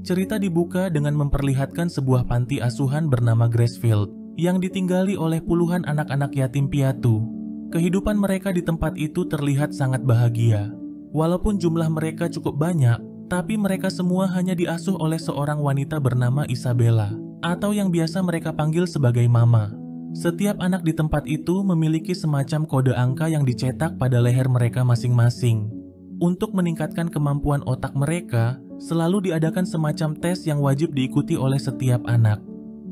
Cerita dibuka dengan memperlihatkan sebuah panti asuhan bernama Gracefield yang ditinggali oleh puluhan anak-anak yatim piatu. Kehidupan mereka di tempat itu terlihat sangat bahagia. Walaupun jumlah mereka cukup banyak, tapi mereka semua hanya diasuh oleh seorang wanita bernama Isabella, atau yang biasa mereka panggil sebagai Mama. Setiap anak di tempat itu memiliki semacam kode angka yang dicetak pada leher mereka masing-masing. Untuk meningkatkan kemampuan otak mereka, selalu diadakan semacam tes yang wajib diikuti oleh setiap anak.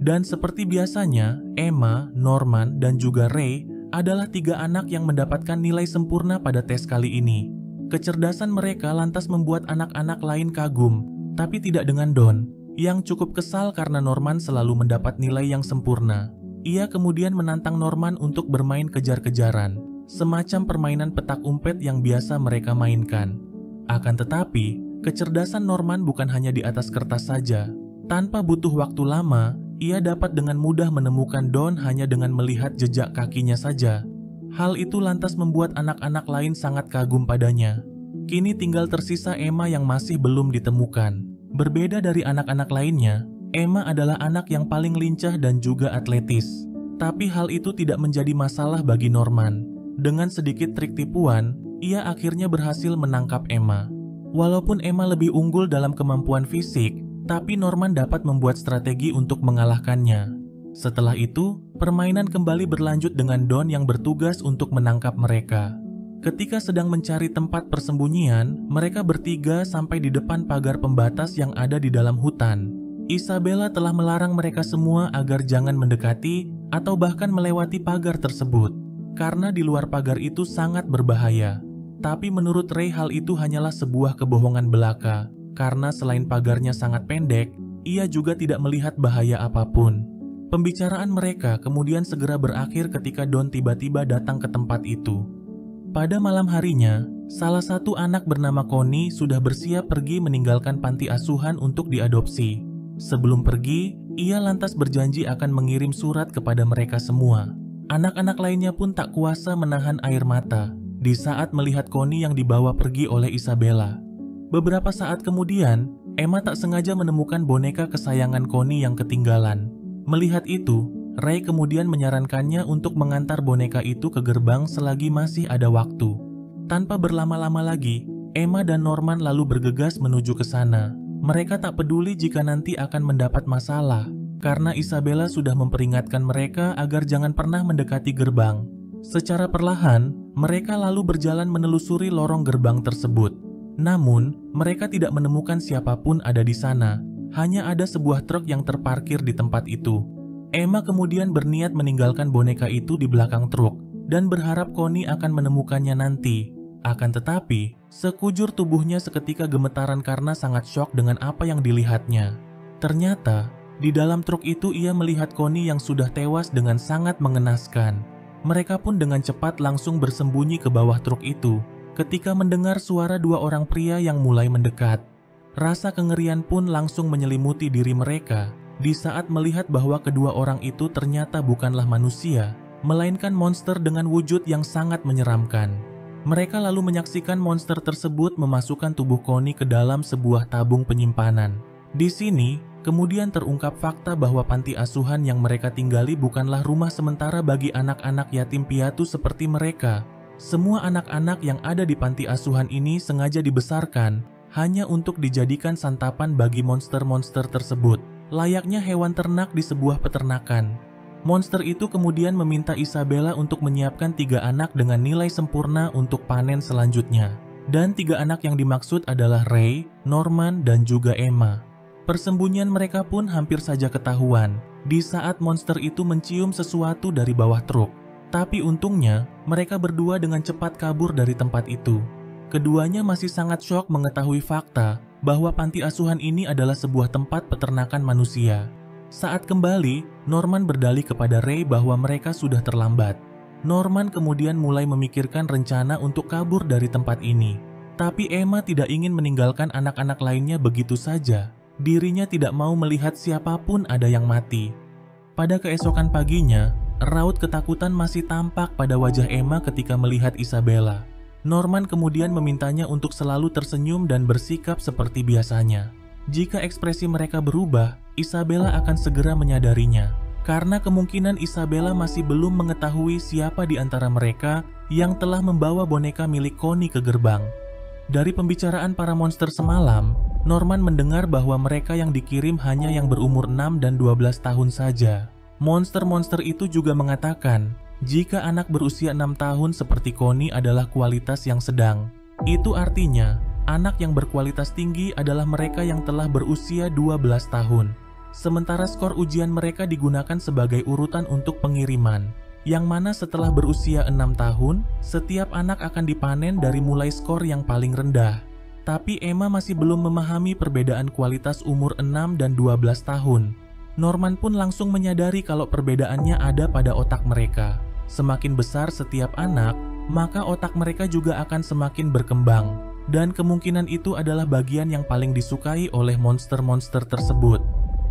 Dan seperti biasanya, Emma, Norman, dan juga Ray adalah 3 anak yang mendapatkan nilai sempurna pada tes kali ini. Kecerdasan mereka lantas membuat anak-anak lain kagum, tapi tidak dengan Don, yang cukup kesal karena Norman selalu mendapat nilai yang sempurna. Ia kemudian menantang Norman untuk bermain kejar-kejaran, semacam permainan petak umpet yang biasa mereka mainkan. Akan tetapi, kecerdasan Norman bukan hanya di atas kertas saja. Tanpa butuh waktu lama, ia dapat dengan mudah menemukan Don hanya dengan melihat jejak kakinya saja. Hal itu lantas membuat anak-anak lain sangat kagum padanya. Kini tinggal tersisa Emma yang masih belum ditemukan. Berbeda dari anak-anak lainnya, Emma adalah anak yang paling lincah dan juga atletis. Tapi hal itu tidak menjadi masalah bagi Norman. Dengan sedikit trik tipuan, ia akhirnya berhasil menangkap Emma. Walaupun Emma lebih unggul dalam kemampuan fisik, tapi Norman dapat membuat strategi untuk mengalahkannya. Setelah itu, permainan kembali berlanjut dengan Don yang bertugas untuk menangkap mereka. Ketika sedang mencari tempat persembunyian, mereka bertiga sampai di depan pagar pembatas yang ada di dalam hutan. Isabella telah melarang mereka semua agar jangan mendekati atau bahkan melewati pagar tersebut, karena di luar pagar itu sangat berbahaya. Tapi menurut Ray hal itu hanyalah sebuah kebohongan belaka, karena selain pagarnya sangat pendek, ia juga tidak melihat bahaya apapun. Pembicaraan mereka kemudian segera berakhir ketika Don tiba-tiba datang ke tempat itu. Pada malam harinya, salah satu anak bernama Connie sudah bersiap pergi meninggalkan panti asuhan untuk diadopsi. Sebelum pergi, ia lantas berjanji akan mengirim surat kepada mereka semua. Anak-anak lainnya pun tak kuasa menahan air mata di saat melihat Connie yang dibawa pergi oleh Isabella. Beberapa saat kemudian, Emma tak sengaja menemukan boneka kesayangan Connie yang ketinggalan. Melihat itu, Ray kemudian menyarankannya untuk mengantar boneka itu ke gerbang selagi masih ada waktu. Tanpa berlama-lama lagi, Emma dan Norman lalu bergegas menuju ke sana. Mereka tak peduli jika nanti akan mendapat masalah, karena Isabella sudah memperingatkan mereka agar jangan pernah mendekati gerbang. Secara perlahan, mereka lalu berjalan menelusuri lorong gerbang tersebut. Namun, mereka tidak menemukan siapapun ada di sana. Hanya ada sebuah truk yang terparkir di tempat itu. Emma kemudian berniat meninggalkan boneka itu di belakang truk dan berharap Connie akan menemukannya nanti. Akan tetapi, sekujur tubuhnya seketika gemetaran karena sangat syok dengan apa yang dilihatnya. Ternyata, di dalam truk itu ia melihat Connie yang sudah tewas dengan sangat mengenaskan. Mereka pun dengan cepat langsung bersembunyi ke bawah truk itu ketika mendengar suara 2 orang pria yang mulai mendekat. Rasa kengerian pun langsung menyelimuti diri mereka di saat melihat bahwa kedua orang itu ternyata bukanlah manusia, melainkan monster dengan wujud yang sangat menyeramkan. Mereka lalu menyaksikan monster tersebut memasukkan tubuh Connie ke dalam sebuah tabung penyimpanan. Di sini, kemudian terungkap fakta bahwa panti asuhan yang mereka tinggali bukanlah rumah sementara bagi anak-anak yatim piatu seperti mereka. Semua anak-anak yang ada di panti asuhan ini sengaja dibesarkan hanya untuk dijadikan santapan bagi monster-monster tersebut, layaknya hewan ternak di sebuah peternakan. Monster itu kemudian meminta Isabella untuk menyiapkan 3 anak dengan nilai sempurna untuk panen selanjutnya. Dan 3 anak yang dimaksud adalah Ray, Norman, dan juga Emma. Persembunyian mereka pun hampir saja ketahuan di saat monster itu mencium sesuatu dari bawah truk. Tapi untungnya, mereka berdua dengan cepat kabur dari tempat itu. Keduanya masih sangat syok mengetahui fakta bahwa panti asuhan ini adalah sebuah tempat peternakan manusia. Saat kembali, Norman berdalih kepada Ray bahwa mereka sudah terlambat. Norman kemudian mulai memikirkan rencana untuk kabur dari tempat ini. Tapi Emma tidak ingin meninggalkan anak-anak lainnya begitu saja. Dirinya tidak mau melihat siapapun ada yang mati. Pada keesokan paginya, raut ketakutan masih tampak pada wajah Emma ketika melihat Isabella. Norman kemudian memintanya untuk selalu tersenyum dan bersikap seperti biasanya. Jika ekspresi mereka berubah, Isabella akan segera menyadarinya. Karena kemungkinan Isabella masih belum mengetahui siapa di antara mereka yang telah membawa boneka milik Connie ke gerbang. Dari pembicaraan para monster semalam, Norman mendengar bahwa mereka yang dikirim hanya yang berumur 6 dan 12 tahun saja. Monster-monster itu juga mengatakan, jika anak berusia 6 tahun seperti Connie adalah kualitas yang sedang. Itu artinya, anak yang berkualitas tinggi adalah mereka yang telah berusia 12 tahun. Sementara skor ujian mereka digunakan sebagai urutan untuk pengiriman, yang mana setelah berusia 6 tahun, setiap anak akan dipanen dari mulai skor yang paling rendah. Tapi Emma masih belum memahami perbedaan kualitas umur 6 dan 12 tahun. Norman pun langsung menyadari kalau perbedaannya ada pada otak mereka. Semakin besar setiap anak, maka otak mereka juga akan semakin berkembang. Dan kemungkinan itu adalah bagian yang paling disukai oleh monster-monster tersebut.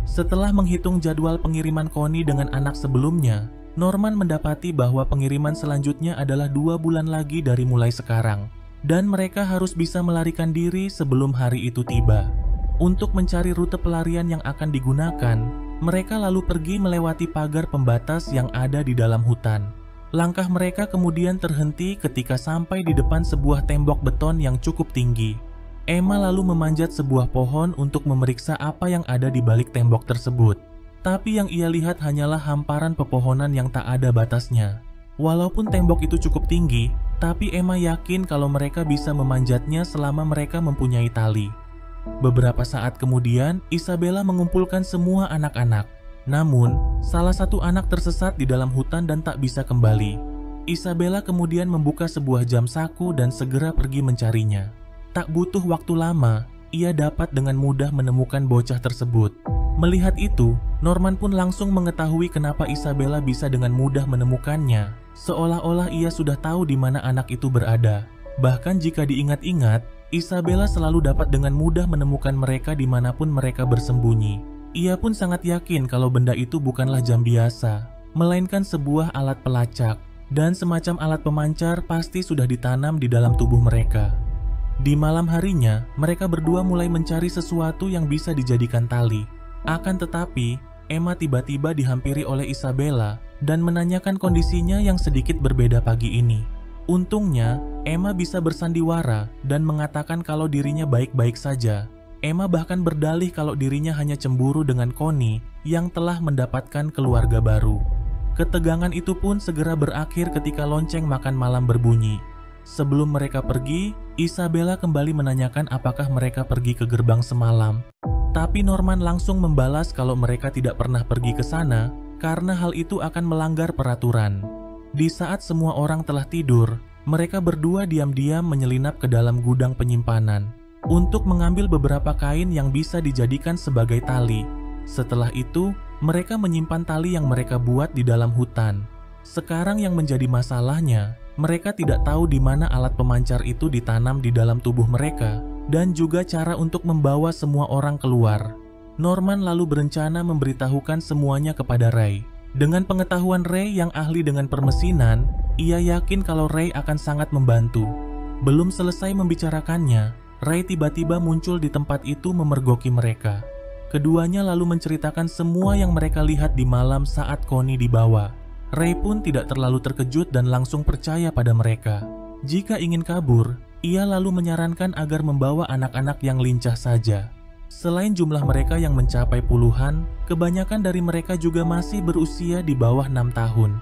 Setelah menghitung jadwal pengiriman Connie dengan anak sebelumnya, Norman mendapati bahwa pengiriman selanjutnya adalah 2 bulan lagi dari mulai sekarang. Dan mereka harus bisa melarikan diri sebelum hari itu tiba. Untuk mencari rute pelarian yang akan digunakan, mereka lalu pergi melewati pagar pembatas yang ada di dalam hutan. Langkah mereka kemudian terhenti ketika sampai di depan sebuah tembok beton yang cukup tinggi. Emma lalu memanjat sebuah pohon untuk memeriksa apa yang ada di balik tembok tersebut. Tapi yang ia lihat hanyalah hamparan pepohonan yang tak ada batasnya. Walaupun tembok itu cukup tinggi, tapi Emma yakin kalau mereka bisa memanjatnya selama mereka mempunyai tali. Beberapa saat kemudian, Isabella mengumpulkan semua anak-anak. Namun, salah satu anak tersesat di dalam hutan dan tak bisa kembali. Isabella kemudian membuka sebuah jam saku dan segera pergi mencarinya. Tak butuh waktu lama, ia dapat dengan mudah menemukan bocah tersebut. Melihat itu, Norman pun langsung mengetahui kenapa Isabella bisa dengan mudah menemukannya. Seolah-olah ia sudah tahu di mana anak itu berada. Bahkan jika diingat-ingat, Isabella selalu dapat dengan mudah menemukan mereka dimanapun mereka bersembunyi. Ia pun sangat yakin kalau benda itu bukanlah jam biasa, melainkan sebuah alat pelacak, dan semacam alat pemancar pasti sudah ditanam di dalam tubuh mereka. Di malam harinya, mereka berdua mulai mencari sesuatu yang bisa dijadikan tali. Akan tetapi, Emma tiba-tiba dihampiri oleh Isabella dan menanyakan kondisinya yang sedikit berbeda pagi ini. Untungnya, Emma bisa bersandiwara dan mengatakan kalau dirinya baik-baik saja. Emma bahkan berdalih kalau dirinya hanya cemburu dengan Connie yang telah mendapatkan keluarga baru. Ketegangan itu pun segera berakhir ketika lonceng makan malam berbunyi. Sebelum mereka pergi, Isabella kembali menanyakan apakah mereka pergi ke gerbang semalam. Tapi Norman langsung membalas kalau mereka tidak pernah pergi ke sana karena hal itu akan melanggar peraturan. Di saat semua orang telah tidur, mereka berdua diam-diam menyelinap ke dalam gudang penyimpanan untuk mengambil beberapa kain yang bisa dijadikan sebagai tali. Setelah itu, mereka menyimpan tali yang mereka buat di dalam hutan. Sekarang yang menjadi masalahnya, mereka tidak tahu di mana alat pemancar itu ditanam di dalam tubuh mereka dan juga cara untuk membawa semua orang keluar. Norman lalu berencana memberitahukan semuanya kepada Ray. Dengan pengetahuan Ray yang ahli dengan permesinan, ia yakin kalau Ray akan sangat membantu. Belum selesai membicarakannya, Ray tiba-tiba muncul di tempat itu memergoki mereka. Keduanya lalu menceritakan semua yang mereka lihat di malam saat Connie dibawa. Ray pun tidak terlalu terkejut dan langsung percaya pada mereka. Jika ingin kabur, ia lalu menyarankan agar membawa anak-anak yang lincah saja. Selain jumlah mereka yang mencapai puluhan, kebanyakan dari mereka juga masih berusia di bawah 6 tahun.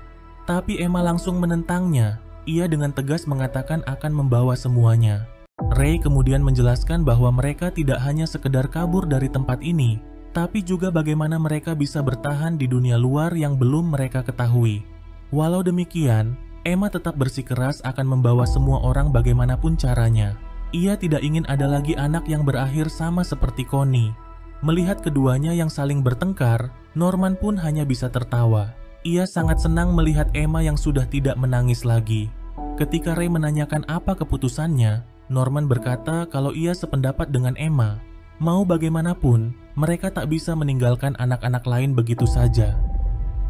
Tapi Emma langsung menentangnya. Ia dengan tegas mengatakan akan membawa semuanya. Ray kemudian menjelaskan bahwa mereka tidak hanya sekedar kabur dari tempat ini, tapi juga bagaimana mereka bisa bertahan di dunia luar yang belum mereka ketahui. Walau demikian, Emma tetap bersikeras akan membawa semua orang bagaimanapun caranya. Ia tidak ingin ada lagi anak yang berakhir sama seperti Connie. Melihat keduanya yang saling bertengkar, Norman pun hanya bisa tertawa. Ia sangat senang melihat Emma yang sudah tidak menangis lagi. Ketika Ray menanyakan apa keputusannya, Norman berkata kalau ia sependapat dengan Emma. Mau bagaimanapun, mereka tak bisa meninggalkan anak-anak lain begitu saja.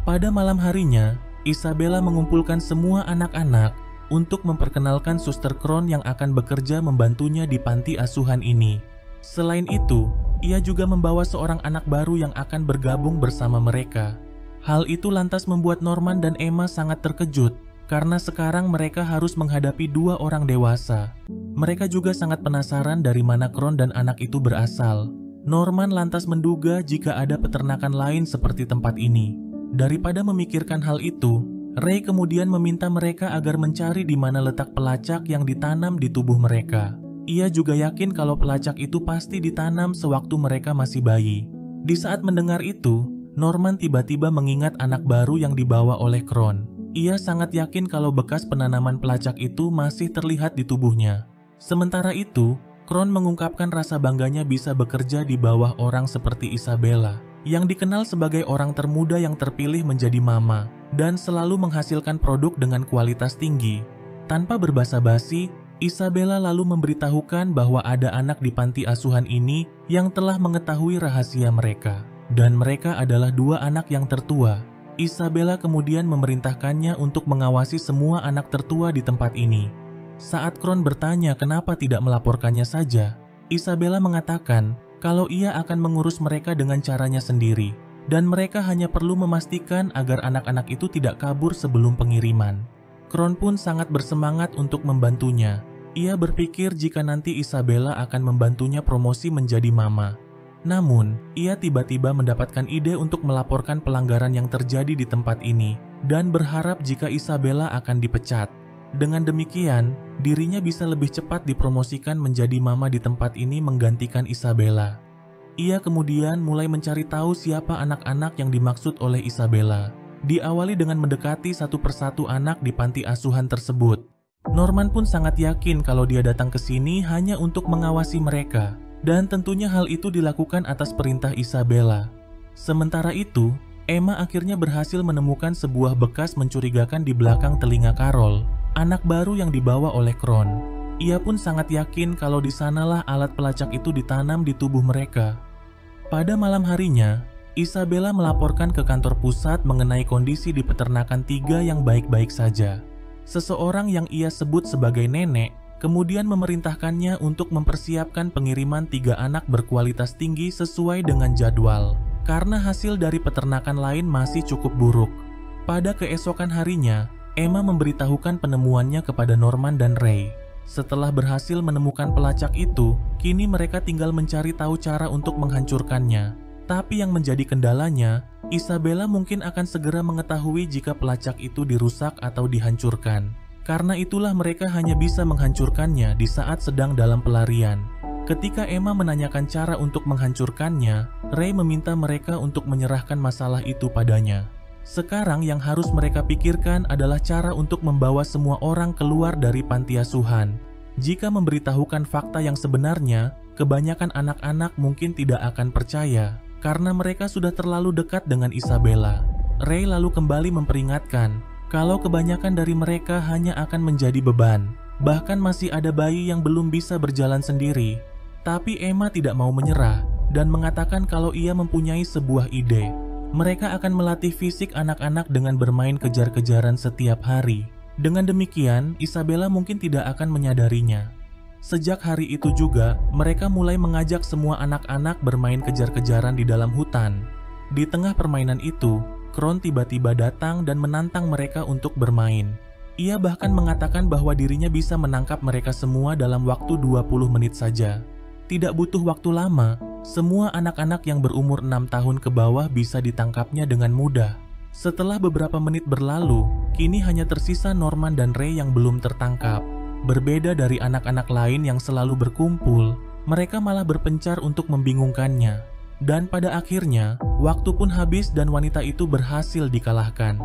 Pada malam harinya, Isabella mengumpulkan semua anak-anak untuk memperkenalkan Suster Kron yang akan bekerja membantunya di panti asuhan ini. Selain itu, ia juga membawa seorang anak baru yang akan bergabung bersama mereka. Hal itu lantas membuat Norman dan Emma sangat terkejut karena sekarang mereka harus menghadapi dua orang dewasa. Mereka juga sangat penasaran dari mana Kron dan anak itu berasal. Norman lantas menduga jika ada peternakan lain seperti tempat ini. Daripada memikirkan hal itu, Ray kemudian meminta mereka agar mencari di mana letak pelacak yang ditanam di tubuh mereka. Ia juga yakin kalau pelacak itu pasti ditanam sewaktu mereka masih bayi. Di saat mendengar itu, Norman tiba-tiba mengingat anak baru yang dibawa oleh Kron. Ia sangat yakin kalau bekas penanaman pelacak itu masih terlihat di tubuhnya. Sementara itu, Kron mengungkapkan rasa bangganya bisa bekerja di bawah orang seperti Isabella, yang dikenal sebagai orang termuda yang terpilih menjadi mama dan selalu menghasilkan produk dengan kualitas tinggi. Tanpa berbasa-basi, Isabella lalu memberitahukan bahwa ada anak di panti asuhan ini yang telah mengetahui rahasia mereka. Dan mereka adalah dua anak yang tertua. Isabella kemudian memerintahkannya untuk mengawasi semua anak tertua di tempat ini. Saat Kron bertanya kenapa tidak melaporkannya saja, Isabella mengatakan kalau ia akan mengurus mereka dengan caranya sendiri. Dan mereka hanya perlu memastikan agar anak-anak itu tidak kabur sebelum pengiriman. Kron pun sangat bersemangat untuk membantunya. Ia berpikir jika nanti Isabella akan membantunya promosi menjadi mama. Namun, ia tiba-tiba mendapatkan ide untuk melaporkan pelanggaran yang terjadi di tempat ini dan berharap jika Isabella akan dipecat. Dengan demikian, dirinya bisa lebih cepat dipromosikan menjadi mama di tempat ini menggantikan Isabella. Ia kemudian mulai mencari tahu siapa anak-anak yang dimaksud oleh Isabella. Diawali dengan mendekati satu persatu anak di panti asuhan tersebut. Norman pun sangat yakin kalau dia datang ke sini hanya untuk mengawasi mereka, dan tentunya hal itu dilakukan atas perintah Isabella. Sementara itu, Emma akhirnya berhasil menemukan sebuah bekas mencurigakan di belakang telinga Carol, anak baru yang dibawa oleh Kron. Ia pun sangat yakin kalau di sanalah alat pelacak itu ditanam di tubuh mereka. Pada malam harinya, Isabella melaporkan ke kantor pusat mengenai kondisi di peternakan 3 yang baik-baik saja. Seseorang yang ia sebut sebagai nenek kemudian memerintahkannya untuk mempersiapkan pengiriman 3 anak berkualitas tinggi sesuai dengan jadwal, karena hasil dari peternakan lain masih cukup buruk. Pada keesokan harinya, Emma memberitahukan penemuannya kepada Norman dan Ray. Setelah berhasil menemukan pelacak itu, kini mereka tinggal mencari tahu cara untuk menghancurkannya. Tapi yang menjadi kendalanya, Isabella mungkin akan segera mengetahui jika pelacak itu dirusak atau dihancurkan. Karena itulah mereka hanya bisa menghancurkannya di saat sedang dalam pelarian. Ketika Emma menanyakan cara untuk menghancurkannya, Ray meminta mereka untuk menyerahkan masalah itu padanya. Sekarang yang harus mereka pikirkan adalah cara untuk membawa semua orang keluar dari panti asuhan. Jika memberitahukan fakta yang sebenarnya, kebanyakan anak-anak mungkin tidak akan percaya karena mereka sudah terlalu dekat dengan Isabella. Ray lalu kembali memperingatkan kalau kebanyakan dari mereka hanya akan menjadi beban. Bahkan masih ada bayi yang belum bisa berjalan sendiri. Tapi Emma tidak mau menyerah dan mengatakan kalau ia mempunyai sebuah ide. Mereka akan melatih fisik anak-anak dengan bermain kejar-kejaran setiap hari. Dengan demikian, Isabella mungkin tidak akan menyadarinya. Sejak hari itu juga, mereka mulai mengajak semua anak-anak bermain kejar-kejaran di dalam hutan. Di tengah permainan itu, Kron tiba-tiba datang dan menantang mereka untuk bermain. Ia bahkan mengatakan bahwa dirinya bisa menangkap mereka semua dalam waktu 20 menit saja. Tidak butuh waktu lama, semua anak-anak yang berumur 6 tahun ke bawah bisa ditangkapnya dengan mudah. Setelah beberapa menit berlalu, kini hanya tersisa Norman dan Ray yang belum tertangkap. Berbeda dari anak-anak lain yang selalu berkumpul, mereka malah berpencar untuk membingungkannya. Dan pada akhirnya, waktu pun habis dan wanita itu berhasil dikalahkan.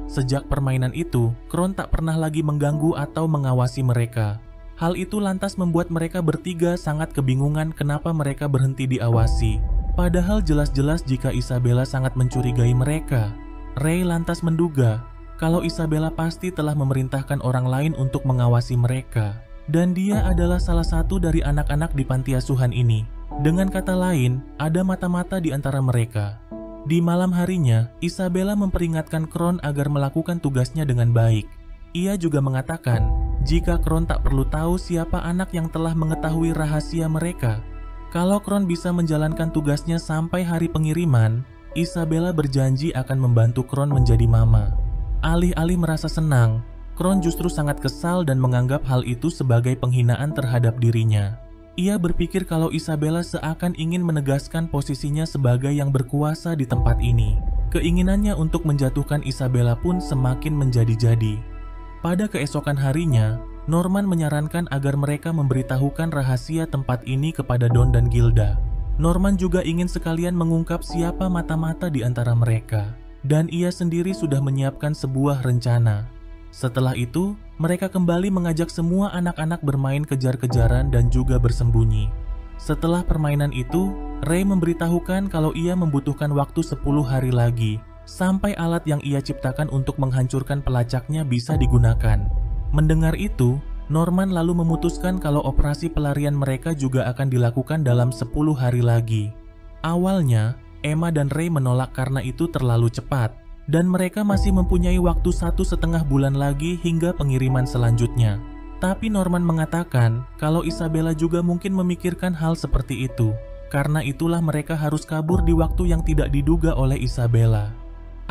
Sejak permainan itu, Kron tak pernah lagi mengganggu atau mengawasi mereka. Hal itu lantas membuat mereka bertiga sangat kebingungan kenapa mereka berhenti diawasi. Padahal jelas-jelas jika Isabella sangat mencurigai mereka. Ray lantas menduga kalau Isabella pasti telah memerintahkan orang lain untuk mengawasi mereka. Dan dia adalah salah satu dari anak-anak di panti asuhan ini. Dengan kata lain, ada mata-mata di antara mereka. Di malam harinya, Isabella memperingatkan Kron agar melakukan tugasnya dengan baik. Ia juga mengatakan, jika Kron tak perlu tahu siapa anak yang telah mengetahui rahasia mereka. Kalau Kron bisa menjalankan tugasnya sampai hari pengiriman, Isabella berjanji akan membantu Kron menjadi mama. Alih-alih merasa senang, Kron justru sangat kesal dan menganggap hal itu sebagai penghinaan terhadap dirinya. Ia berpikir kalau Isabella seakan ingin menegaskan posisinya sebagai yang berkuasa di tempat ini. Keinginannya untuk menjatuhkan Isabella pun semakin menjadi-jadi. Pada keesokan harinya, Norman menyarankan agar mereka memberitahukan rahasia tempat ini kepada Don dan Gilda. Norman juga ingin sekalian mengungkap siapa mata-mata di antara mereka, dan ia sendiri sudah menyiapkan sebuah rencana. Setelah itu, mereka kembali mengajak semua anak-anak bermain kejar-kejaran dan juga bersembunyi. Setelah permainan itu, Ray memberitahukan kalau ia membutuhkan waktu 10 hari lagi sampai alat yang ia ciptakan untuk menghancurkan pelacaknya bisa digunakan. Mendengar itu, Norman lalu memutuskan kalau operasi pelarian mereka juga akan dilakukan dalam 10 hari lagi. Awalnya, Emma dan Ray menolak karena itu terlalu cepat, dan mereka masih mempunyai waktu 1,5 bulan lagi hingga pengiriman selanjutnya. Tapi Norman mengatakan kalau Isabella juga mungkin memikirkan hal seperti itu. Karena itulah mereka harus kabur di waktu yang tidak diduga oleh Isabella.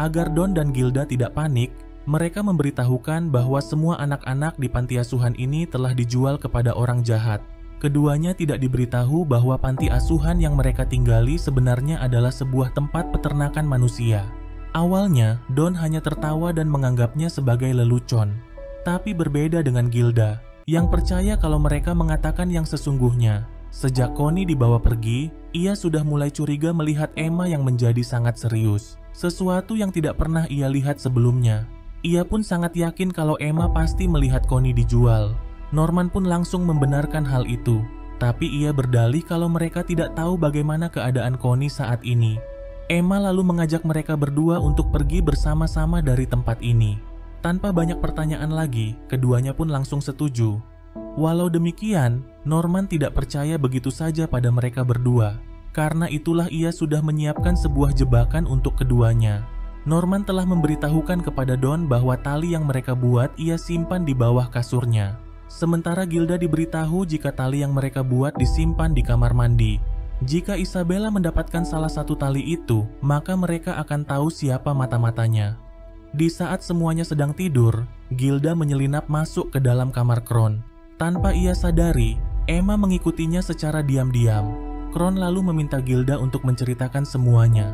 Agar Don dan Gilda tidak panik, mereka memberitahukan bahwa semua anak-anak di panti asuhan ini telah dijual kepada orang jahat. Keduanya tidak diberitahu bahwa panti asuhan yang mereka tinggali sebenarnya adalah sebuah tempat peternakan manusia. Awalnya, Don hanya tertawa dan menganggapnya sebagai lelucon. Tapi berbeda dengan Gilda, yang percaya kalau mereka mengatakan yang sesungguhnya. Sejak Connie dibawa pergi, ia sudah mulai curiga melihat Emma yang menjadi sangat serius. Sesuatu yang tidak pernah ia lihat sebelumnya. Ia pun sangat yakin kalau Emma pasti melihat Connie dijual. Norman pun langsung membenarkan hal itu. Tapi ia berdalih kalau mereka tidak tahu bagaimana keadaan Connie saat ini. Emma lalu mengajak mereka berdua untuk pergi bersama-sama dari tempat ini. Tanpa banyak pertanyaan lagi, keduanya pun langsung setuju. Walau demikian, Norman tidak percaya begitu saja pada mereka berdua. Karena itulah ia sudah menyiapkan sebuah jebakan untuk keduanya. Norman telah memberitahukan kepada Don bahwa tali yang mereka buat ia simpan di bawah kasurnya. Sementara Gilda diberitahu jika tali yang mereka buat disimpan di kamar mandi. Jika Isabella mendapatkan salah satu tali itu, maka mereka akan tahu siapa mata-matanya. Di saat semuanya sedang tidur, Gilda menyelinap masuk ke dalam kamar Kron. Tanpa ia sadari, Emma mengikutinya secara diam-diam. Kron lalu meminta Gilda untuk menceritakan semuanya.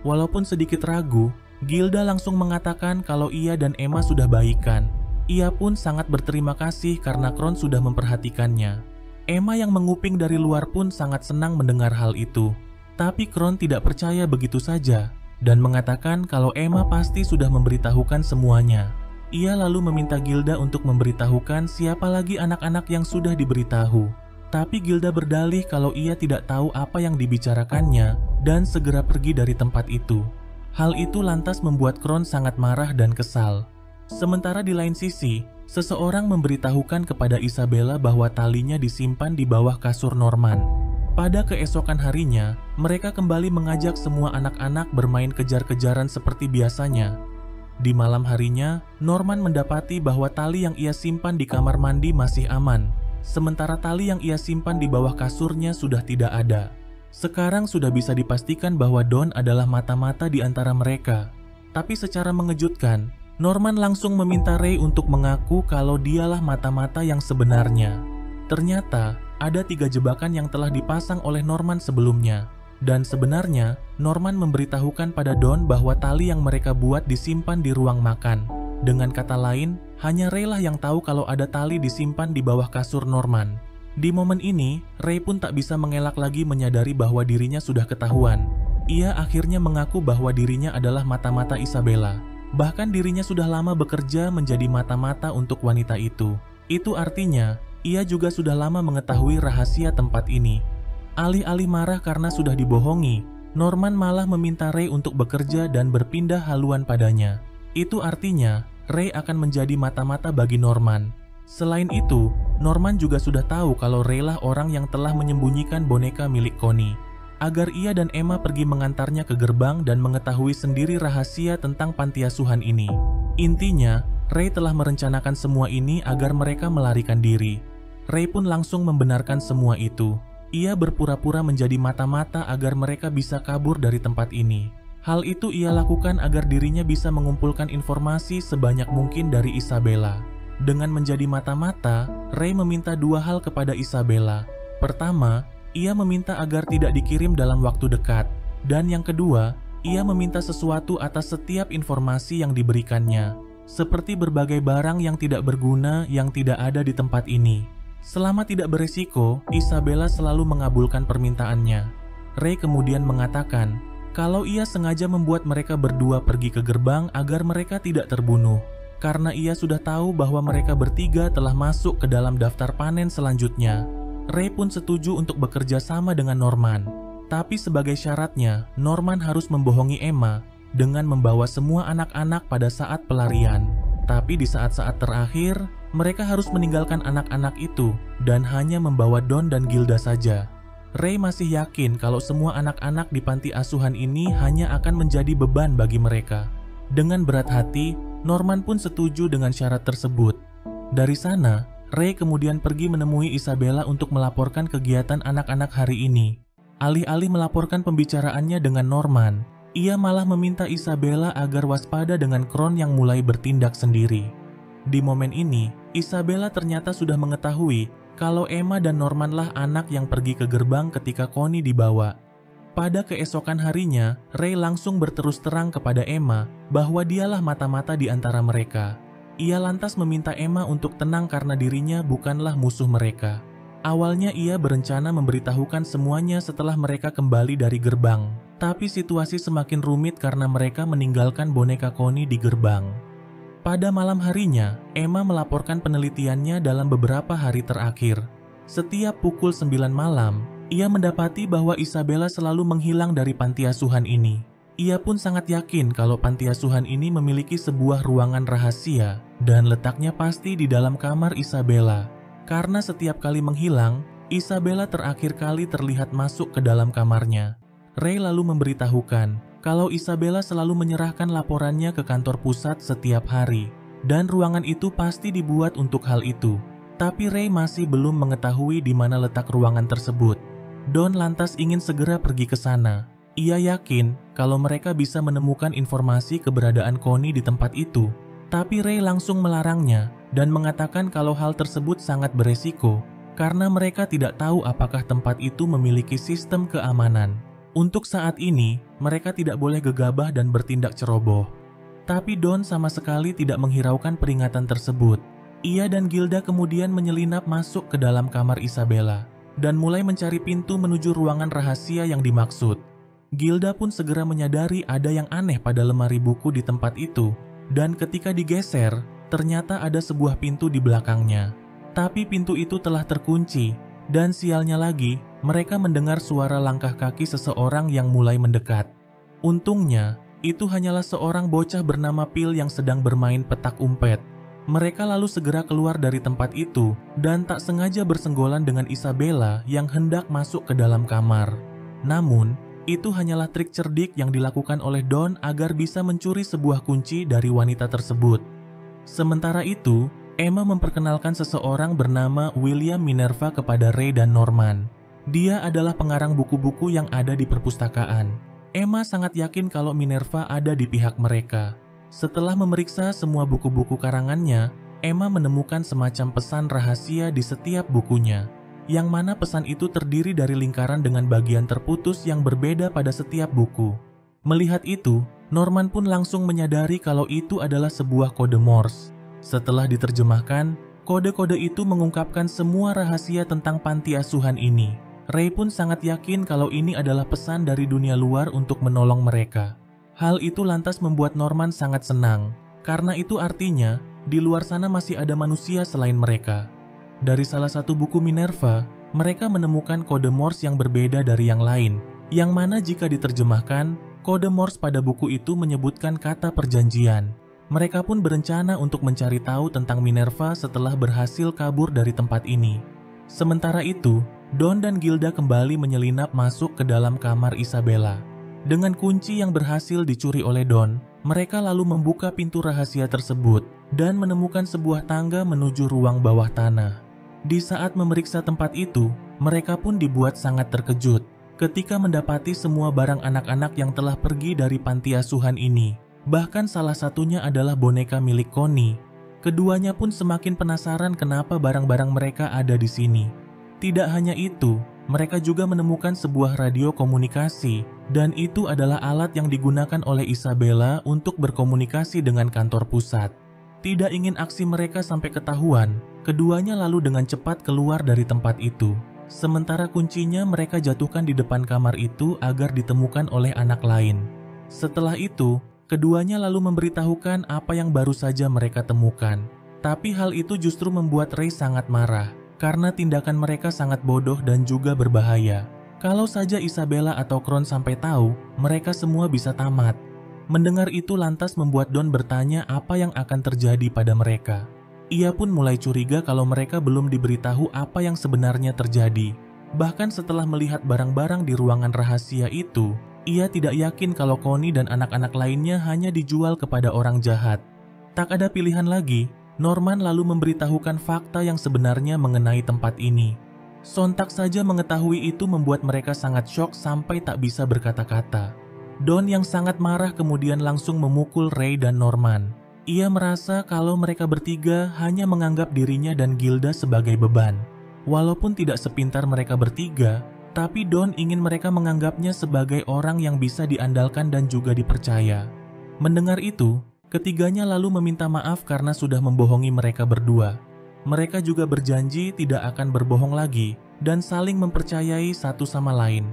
Walaupun sedikit ragu, Gilda langsung mengatakan kalau ia dan Emma sudah baikan. Ia pun sangat berterima kasih karena Kron sudah memperhatikannya. Emma yang menguping dari luar pun sangat senang mendengar hal itu. Tapi Kron tidak percaya begitu saja dan mengatakan kalau Emma pasti sudah memberitahukan semuanya. Ia lalu meminta Gilda untuk memberitahukan siapa lagi anak-anak yang sudah diberitahu. Tapi Gilda berdalih kalau ia tidak tahu apa yang dibicarakannya dan segera pergi dari tempat itu. Hal itu lantas membuat Kron sangat marah dan kesal. Sementara di lain sisi, seseorang memberitahukan kepada Isabella bahwa talinya disimpan di bawah kasur Norman. Pada keesokan harinya, mereka kembali mengajak semua anak-anak bermain kejar-kejaran seperti biasanya. Di malam harinya, Norman mendapati bahwa tali yang ia simpan di kamar mandi masih aman, sementara tali yang ia simpan di bawah kasurnya sudah tidak ada. Sekarang sudah bisa dipastikan bahwa Don adalah mata-mata di antara mereka. Tapi secara mengejutkan, Norman langsung meminta Ray untuk mengaku kalau dialah mata-mata yang sebenarnya. Ternyata, ada 3 jebakan yang telah dipasang oleh Norman sebelumnya. Dan sebenarnya, Norman memberitahukan pada Don bahwa tali yang mereka buat disimpan di ruang makan. Dengan kata lain, hanya Ray lah yang tahu kalau ada tali disimpan di bawah kasur Norman. Di momen ini, Ray pun tak bisa mengelak lagi menyadari bahwa dirinya sudah ketahuan. Ia akhirnya mengaku bahwa dirinya adalah mata-mata Isabella. Bahkan dirinya sudah lama bekerja menjadi mata-mata untuk wanita itu. Itu artinya, ia juga sudah lama mengetahui rahasia tempat ini. Alih-alih marah karena sudah dibohongi, Norman malah meminta Ray untuk bekerja dan berpindah haluan padanya. Itu artinya, Ray akan menjadi mata-mata bagi Norman. Selain itu, Norman juga sudah tahu kalau Ray lah orang yang telah menyembunyikan boneka milik Connie. Agar ia dan Emma pergi mengantarnya ke gerbang dan mengetahui sendiri rahasia tentang panti asuhan ini. Intinya, Ray telah merencanakan semua ini agar mereka melarikan diri. Ray pun langsung membenarkan semua itu. Ia berpura-pura menjadi mata-mata agar mereka bisa kabur dari tempat ini. Hal itu ia lakukan agar dirinya bisa mengumpulkan informasi sebanyak mungkin dari Isabella. Dengan menjadi mata-mata, Ray meminta dua hal kepada Isabella. Pertama, ia meminta agar tidak dikirim dalam waktu dekat. Dan yang kedua, ia meminta sesuatu atas setiap informasi yang diberikannya, seperti berbagai barang yang tidak berguna yang tidak ada di tempat ini. Selama tidak beresiko, Isabella selalu mengabulkan permintaannya. Ray kemudian mengatakan kalau ia sengaja membuat mereka berdua pergi ke gerbang agar mereka tidak terbunuh, karena ia sudah tahu bahwa mereka bertiga telah masuk ke dalam daftar panen selanjutnya. Ray pun setuju untuk bekerja sama dengan Norman. Tapi sebagai syaratnya, Norman harus membohongi Emma dengan membawa semua anak-anak pada saat pelarian. Tapi di saat-saat terakhir, mereka harus meninggalkan anak-anak itu dan hanya membawa Don dan Gilda saja. Ray masih yakin kalau semua anak-anak di panti asuhan ini hanya akan menjadi beban bagi mereka. Dengan berat hati, Norman pun setuju dengan syarat tersebut. Dari sana, Ray kemudian pergi menemui Isabella untuk melaporkan kegiatan anak-anak hari ini. Alih-alih melaporkan pembicaraannya dengan Norman, ia malah meminta Isabella agar waspada dengan Kron yang mulai bertindak sendiri. Di momen ini, Isabella ternyata sudah mengetahui kalau Emma dan Norman lah anak yang pergi ke gerbang ketika Connie dibawa. Pada keesokan harinya, Ray langsung berterus terang kepada Emma bahwa dialah mata-mata di antara mereka. Ia lantas meminta Emma untuk tenang karena dirinya bukanlah musuh mereka. Awalnya ia berencana memberitahukan semuanya setelah mereka kembali dari gerbang, tapi situasi semakin rumit karena mereka meninggalkan boneka Connie di gerbang. Pada malam harinya, Emma melaporkan penelitiannya dalam beberapa hari terakhir. Setiap pukul 9 malam, ia mendapati bahwa Isabella selalu menghilang dari panti asuhan ini. Ia pun sangat yakin kalau panti asuhan ini memiliki sebuah ruangan rahasia dan letaknya pasti di dalam kamar Isabella. Karena setiap kali menghilang, Isabella terakhir kali terlihat masuk ke dalam kamarnya. Ray lalu memberitahukan kalau Isabella selalu menyerahkan laporannya ke kantor pusat setiap hari, dan ruangan itu pasti dibuat untuk hal itu. Tapi Ray masih belum mengetahui di mana letak ruangan tersebut. Don lantas ingin segera pergi ke sana. Ia yakin kalau mereka bisa menemukan informasi keberadaan Connie di tempat itu. Tapi Ray langsung melarangnya dan mengatakan kalau hal tersebut sangat beresiko karena mereka tidak tahu apakah tempat itu memiliki sistem keamanan. Untuk saat ini, mereka tidak boleh gegabah dan bertindak ceroboh. Tapi Don sama sekali tidak menghiraukan peringatan tersebut. Ia dan Gilda kemudian menyelinap masuk ke dalam kamar Isabella dan mulai mencari pintu menuju ruangan rahasia yang dimaksud. Gilda pun segera menyadari ada yang aneh pada lemari buku di tempat itu, dan ketika digeser, ternyata ada sebuah pintu di belakangnya. Tapi pintu itu telah terkunci, dan sialnya lagi, mereka mendengar suara langkah kaki seseorang yang mulai mendekat. Untungnya, itu hanyalah seorang bocah bernama Phil yang sedang bermain petak umpet. Mereka lalu segera keluar dari tempat itu, dan tak sengaja bersenggolan dengan Isabella yang hendak masuk ke dalam kamar. Namun, itu hanyalah trik cerdik yang dilakukan oleh Don agar bisa mencuri sebuah kunci dari wanita tersebut. Sementara itu, Emma memperkenalkan seseorang bernama William Minerva kepada Ray dan Norman. Dia adalah pengarang buku-buku yang ada di perpustakaan. Emma sangat yakin kalau Minerva ada di pihak mereka. Setelah memeriksa semua buku-buku karangannya, Emma menemukan semacam pesan rahasia di setiap bukunya, yang mana pesan itu terdiri dari lingkaran dengan bagian terputus yang berbeda pada setiap buku. Melihat itu, Norman pun langsung menyadari kalau itu adalah sebuah kode Morse. Setelah diterjemahkan, kode-kode itu mengungkapkan semua rahasia tentang panti asuhan ini. Ray pun sangat yakin kalau ini adalah pesan dari dunia luar untuk menolong mereka. Hal itu lantas membuat Norman sangat senang, karena itu artinya di luar sana masih ada manusia selain mereka. Dari salah satu buku Minerva, mereka menemukan kode Morse yang berbeda dari yang lain, yang mana jika diterjemahkan, kode Morse pada buku itu menyebutkan kata perjanjian. Mereka pun berencana untuk mencari tahu tentang Minerva setelah berhasil kabur dari tempat ini. Sementara itu, Don dan Gilda kembali menyelinap masuk ke dalam kamar Isabella. Dengan kunci yang berhasil dicuri oleh Don, mereka lalu membuka pintu rahasia tersebut dan menemukan sebuah tangga menuju ruang bawah tanah. Di saat memeriksa tempat itu, Mereka pun dibuat sangat terkejut ketika mendapati semua barang anak-anak yang telah pergi dari panti asuhan ini. Bahkan salah satunya adalah boneka milik Connie. Keduanya pun semakin penasaran kenapa barang-barang mereka ada di sini. Tidak hanya itu, mereka juga menemukan sebuah radio komunikasi, dan itu adalah alat yang digunakan oleh Isabella untuk berkomunikasi dengan kantor pusat. Tidak ingin aksi mereka sampai ketahuan, keduanya lalu dengan cepat keluar dari tempat itu. Sementara kuncinya mereka jatuhkan di depan kamar itu agar ditemukan oleh anak lain. Setelah itu, keduanya lalu memberitahukan apa yang baru saja mereka temukan. Tapi hal itu justru membuat Ray sangat marah, karena tindakan mereka sangat bodoh dan juga berbahaya. Kalau saja Isabella atau Kron sampai tahu, mereka semua bisa tamat. Mendengar itu lantas membuat Don bertanya apa yang akan terjadi pada mereka. Ia pun mulai curiga kalau mereka belum diberitahu apa yang sebenarnya terjadi. Bahkan setelah melihat barang-barang di ruangan rahasia itu, ia tidak yakin kalau Connie dan anak-anak lainnya hanya dijual kepada orang jahat. Tak ada pilihan lagi, Norman lalu memberitahukan fakta yang sebenarnya mengenai tempat ini. Sontak saja mengetahui itu membuat mereka sangat syok sampai tak bisa berkata-kata. Don yang sangat marah kemudian langsung memukul Ray dan Norman. Ia merasa kalau mereka bertiga hanya menganggap dirinya dan Gilda sebagai beban. Walaupun tidak sepintar mereka bertiga, tapi Don ingin mereka menganggapnya sebagai orang yang bisa diandalkan dan juga dipercaya. Mendengar itu, ketiganya lalu meminta maaf karena sudah membohongi mereka berdua. Mereka juga berjanji tidak akan berbohong lagi dan saling mempercayai satu sama lain.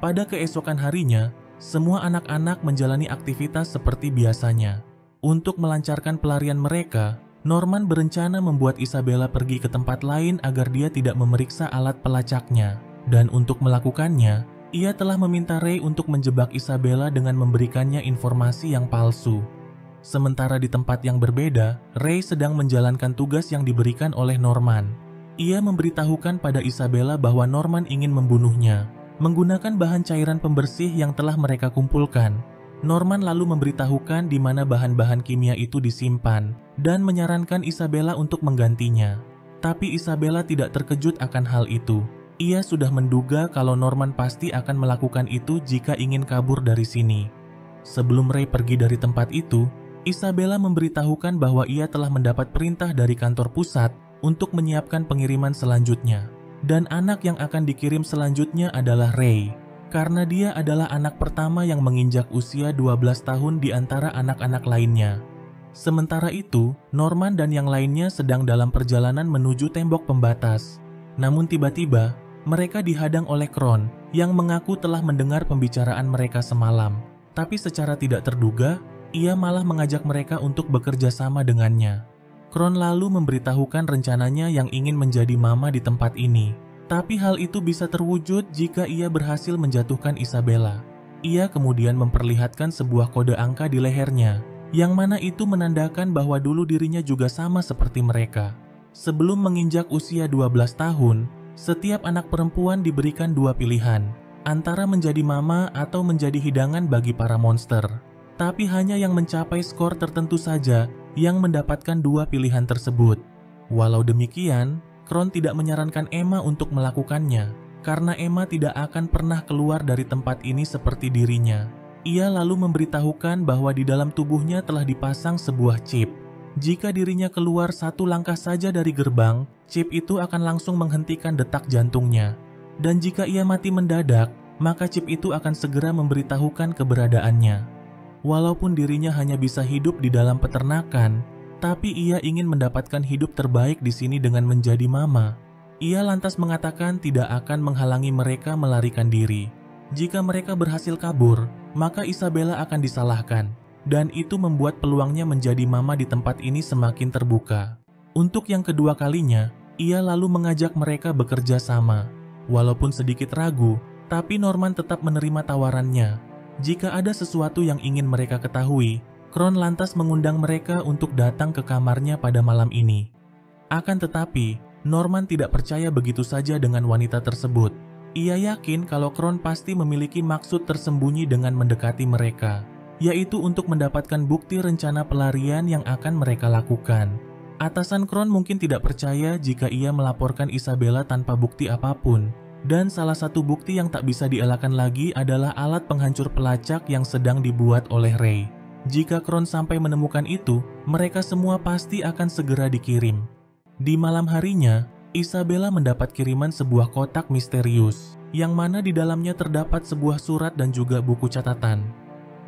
Pada keesokan harinya, semua anak-anak menjalani aktivitas seperti biasanya. Untuk melancarkan pelarian mereka, Norman berencana membuat Isabella pergi ke tempat lain agar dia tidak memeriksa alat pelacaknya. Dan untuk melakukannya, ia telah meminta Ray untuk menjebak Isabella dengan memberikannya informasi yang palsu. Sementara di tempat yang berbeda, Ray sedang menjalankan tugas yang diberikan oleh Norman. Ia memberitahukan pada Isabella bahwa Norman ingin membunuhnya. Menggunakan bahan cairan pembersih yang telah mereka kumpulkan, Norman lalu memberitahukan di mana bahan-bahan kimia itu disimpan dan menyarankan Isabella untuk menggantinya. Tapi Isabella tidak terkejut akan hal itu. Ia sudah menduga kalau Norman pasti akan melakukan itu jika ingin kabur dari sini. Sebelum Ray pergi dari tempat itu, Isabella memberitahukan bahwa ia telah mendapat perintah dari kantor pusat untuk menyiapkan pengiriman selanjutnya. Dan anak yang akan dikirim selanjutnya adalah Ray. Karena dia adalah anak pertama yang menginjak usia 12 tahun di antara anak-anak lainnya. Sementara itu, Norman dan yang lainnya sedang dalam perjalanan menuju tembok pembatas. Namun tiba-tiba, mereka dihadang oleh Kron yang mengaku telah mendengar pembicaraan mereka semalam. Tapi secara tidak terduga, ia malah mengajak mereka untuk bekerja sama dengannya. Kron lalu memberitahukan rencananya yang ingin menjadi mama di tempat ini. Tapi hal itu bisa terwujud jika ia berhasil menjatuhkan Isabella. Ia kemudian memperlihatkan sebuah kode angka di lehernya, yang mana itu menandakan bahwa dulu dirinya juga sama seperti mereka. Sebelum menginjak usia 12 tahun, setiap anak perempuan diberikan dua pilihan, antara menjadi mama atau menjadi hidangan bagi para monster. Tapi hanya yang mencapai skor tertentu saja yang mendapatkan dua pilihan tersebut. Walau demikian, Kron tidak menyarankan Emma untuk melakukannya, karena Emma tidak akan pernah keluar dari tempat ini seperti dirinya. Ia lalu memberitahukan bahwa di dalam tubuhnya telah dipasang sebuah chip. Jika dirinya keluar satu langkah saja dari gerbang, chip itu akan langsung menghentikan detak jantungnya. Dan jika ia mati mendadak, maka chip itu akan segera memberitahukan keberadaannya. Walaupun dirinya hanya bisa hidup di dalam peternakan, tapi ia ingin mendapatkan hidup terbaik di sini dengan menjadi mama. Ia lantas mengatakan tidak akan menghalangi mereka melarikan diri. Jika mereka berhasil kabur, maka Isabella akan disalahkan. Dan itu membuat peluangnya menjadi mama di tempat ini semakin terbuka. Untuk yang kedua kalinya, ia lalu mengajak mereka bekerja sama. Walaupun sedikit ragu, tapi Norman tetap menerima tawarannya. Jika ada sesuatu yang ingin mereka ketahui, Kron lantas mengundang mereka untuk datang ke kamarnya pada malam ini. Akan tetapi, Norman tidak percaya begitu saja dengan wanita tersebut. Ia yakin kalau Kron pasti memiliki maksud tersembunyi dengan mendekati mereka, yaitu untuk mendapatkan bukti rencana pelarian yang akan mereka lakukan. Atasan Kron mungkin tidak percaya jika ia melaporkan Isabella tanpa bukti apapun. Dan salah satu bukti yang tak bisa dielakkan lagi adalah alat penghancur pelacak yang sedang dibuat oleh Ray. Jika Kron sampai menemukan itu, mereka semua pasti akan segera dikirim. Di malam harinya, Isabella mendapat kiriman sebuah kotak misterius, yang mana di dalamnya terdapat sebuah surat dan juga buku catatan.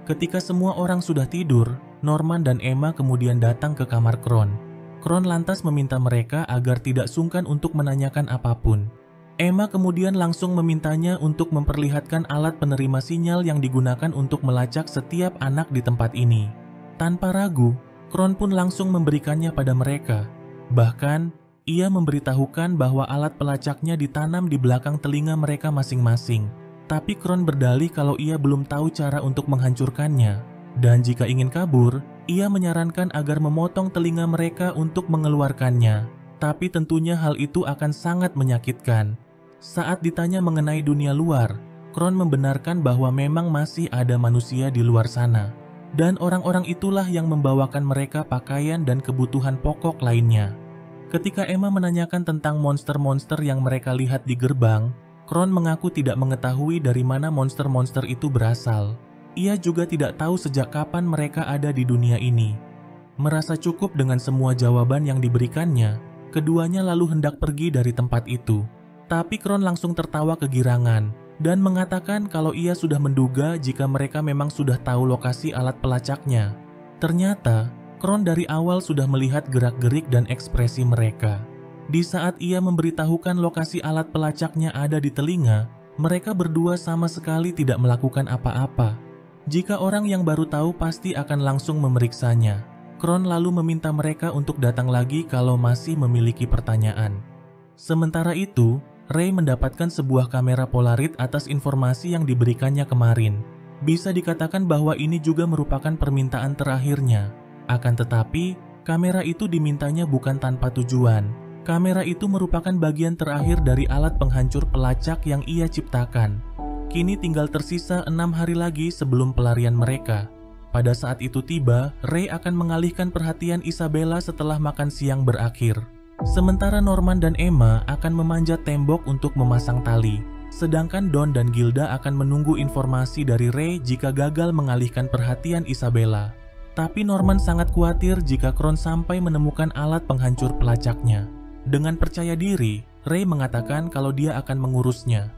Ketika semua orang sudah tidur, Norman dan Emma kemudian datang ke kamar Kron. Kron lantas meminta mereka agar tidak sungkan untuk menanyakan apapun. Emma kemudian langsung memintanya untuk memperlihatkan alat penerima sinyal yang digunakan untuk melacak setiap anak di tempat ini. Tanpa ragu, Kron pun langsung memberikannya pada mereka. Bahkan, ia memberitahukan bahwa alat pelacaknya ditanam di belakang telinga mereka masing-masing. Tapi Kron berdalih kalau ia belum tahu cara untuk menghancurkannya. Dan jika ingin kabur, ia menyarankan agar memotong telinga mereka untuk mengeluarkannya. Tapi tentunya hal itu akan sangat menyakitkan. Saat ditanya mengenai dunia luar, Kron membenarkan bahwa memang masih ada manusia di luar sana. Dan orang-orang itulah yang membawakan mereka pakaian dan kebutuhan pokok lainnya. Ketika Emma menanyakan tentang monster-monster yang mereka lihat di gerbang, Kron mengaku tidak mengetahui dari mana monster-monster itu berasal. Ia juga tidak tahu sejak kapan mereka ada di dunia ini. Merasa cukup dengan semua jawaban yang diberikannya, keduanya lalu hendak pergi dari tempat itu. Tapi Kron langsung tertawa kegirangan dan mengatakan kalau ia sudah menduga jika mereka memang sudah tahu lokasi alat pelacaknya. Ternyata, Kron dari awal sudah melihat gerak-gerik dan ekspresi mereka. Di saat ia memberitahukan lokasi alat pelacaknya ada di telinga, mereka berdua sama sekali tidak melakukan apa-apa. Jika orang yang baru tahu pasti akan langsung memeriksanya. Kron lalu meminta mereka untuk datang lagi kalau masih memiliki pertanyaan. Sementara itu, Ray mendapatkan sebuah kamera Polaroid atas informasi yang diberikannya kemarin. Bisa dikatakan bahwa ini juga merupakan permintaan terakhirnya. Akan tetapi, kamera itu dimintanya bukan tanpa tujuan. Kamera itu merupakan bagian terakhir dari alat penghancur pelacak yang ia ciptakan. Kini tinggal tersisa 6 hari lagi sebelum pelarian mereka. Pada saat itu tiba, Ray akan mengalihkan perhatian Isabella setelah makan siang berakhir. Sementara Norman dan Emma akan memanjat tembok untuk memasang tali. Sedangkan Don dan Gilda akan menunggu informasi dari Ray jika gagal mengalihkan perhatian Isabella. Tapi Norman sangat khawatir jika Kron sampai menemukan alat penghancur pelacaknya. Dengan percaya diri, Ray mengatakan kalau dia akan mengurusnya.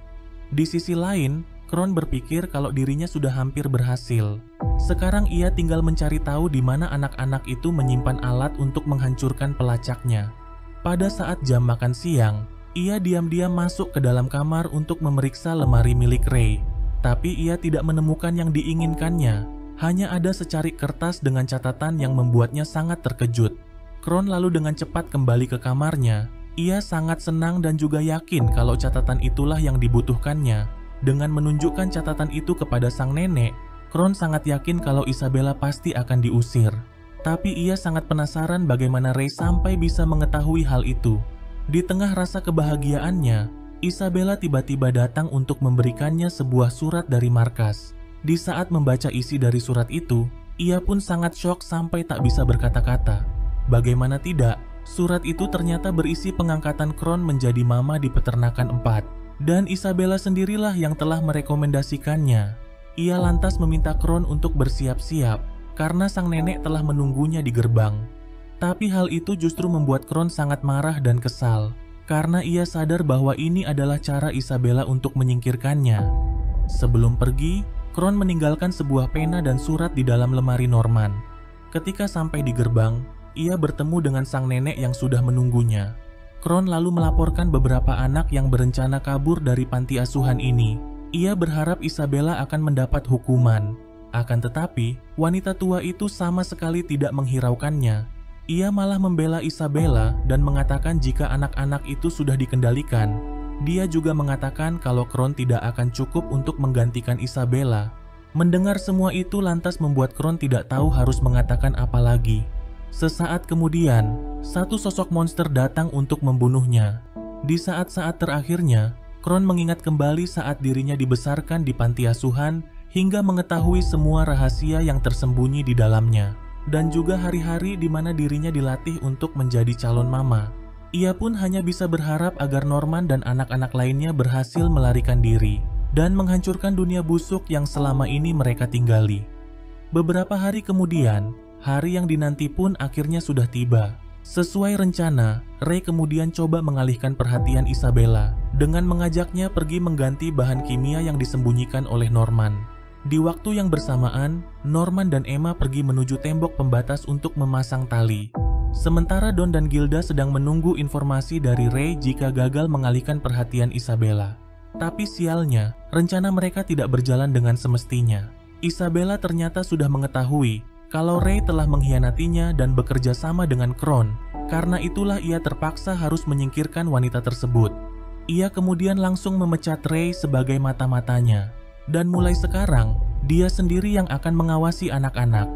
Di sisi lain, Kron berpikir kalau dirinya sudah hampir berhasil. Sekarang ia tinggal mencari tahu di mana anak-anak itu menyimpan alat untuk menghancurkan pelacaknya. Pada saat jam makan siang, ia diam-diam masuk ke dalam kamar untuk memeriksa lemari milik Ray. Tapi ia tidak menemukan yang diinginkannya. Hanya ada secarik kertas dengan catatan yang membuatnya sangat terkejut. Kron lalu dengan cepat kembali ke kamarnya. Ia sangat senang dan juga yakin kalau catatan itulah yang dibutuhkannya. Dengan menunjukkan catatan itu kepada sang nenek, Kron sangat yakin kalau Isabella pasti akan diusir. Tapi ia sangat penasaran bagaimana Ray sampai bisa mengetahui hal itu. Di tengah rasa kebahagiaannya, Isabella tiba-tiba datang untuk memberikannya sebuah surat dari markas. Di saat membaca isi dari surat itu, ia pun sangat syok sampai tak bisa berkata-kata. Bagaimana tidak, surat itu ternyata berisi pengangkatan Kron menjadi mama di peternakan 4. Dan Isabella sendirilah yang telah merekomendasikannya. Ia lantas meminta Kron untuk bersiap-siap karena sang nenek telah menunggunya di gerbang. Tapi hal itu justru membuat Kron sangat marah dan kesal karena ia sadar bahwa ini adalah cara Isabella untuk menyingkirkannya. Sebelum pergi, Kron meninggalkan sebuah pena dan surat di dalam lemari Norman. Ketika sampai di gerbang, ia bertemu dengan sang nenek yang sudah menunggunya. Kron lalu melaporkan beberapa anak yang berencana kabur dari panti asuhan ini. Ia berharap Isabella akan mendapat hukuman. Akan tetapi, wanita tua itu sama sekali tidak menghiraukannya. Ia malah membela Isabella dan mengatakan jika anak-anak itu sudah dikendalikan. Dia juga mengatakan kalau Kron tidak akan cukup untuk menggantikan Isabella. Mendengar semua itu lantas membuat Kron tidak tahu harus mengatakan apa lagi. Sesaat kemudian, satu sosok monster datang untuk membunuhnya. Di saat-saat terakhirnya, Kron mengingat kembali saat dirinya dibesarkan di panti asuhan hingga mengetahui semua rahasia yang tersembunyi di dalamnya. dan juga hari-hari di mana dirinya dilatih untuk menjadi calon mama. Ia pun hanya bisa berharap agar Norman dan anak-anak lainnya berhasil melarikan diri dan menghancurkan dunia busuk yang selama ini mereka tinggali. Beberapa hari kemudian, hari yang dinanti pun akhirnya sudah tiba. Sesuai rencana, Ray kemudian coba mengalihkan perhatian Isabella dengan mengajaknya pergi mengganti bahan kimia yang disembunyikan oleh Norman. Di waktu yang bersamaan, Norman dan Emma pergi menuju tembok pembatas untuk memasang tali. Sementara Don dan Gilda sedang menunggu informasi dari Ray jika gagal mengalihkan perhatian Isabella. Tapi sialnya, rencana mereka tidak berjalan dengan semestinya. Isabella ternyata sudah mengetahui kalau Ray telah mengkhianatinya dan bekerja sama dengan Kron. Karena itulah ia terpaksa harus menyingkirkan wanita tersebut. Ia kemudian langsung memecat Ray sebagai mata-matanya. Dan mulai sekarang, dia sendiri yang akan mengawasi anak-anak.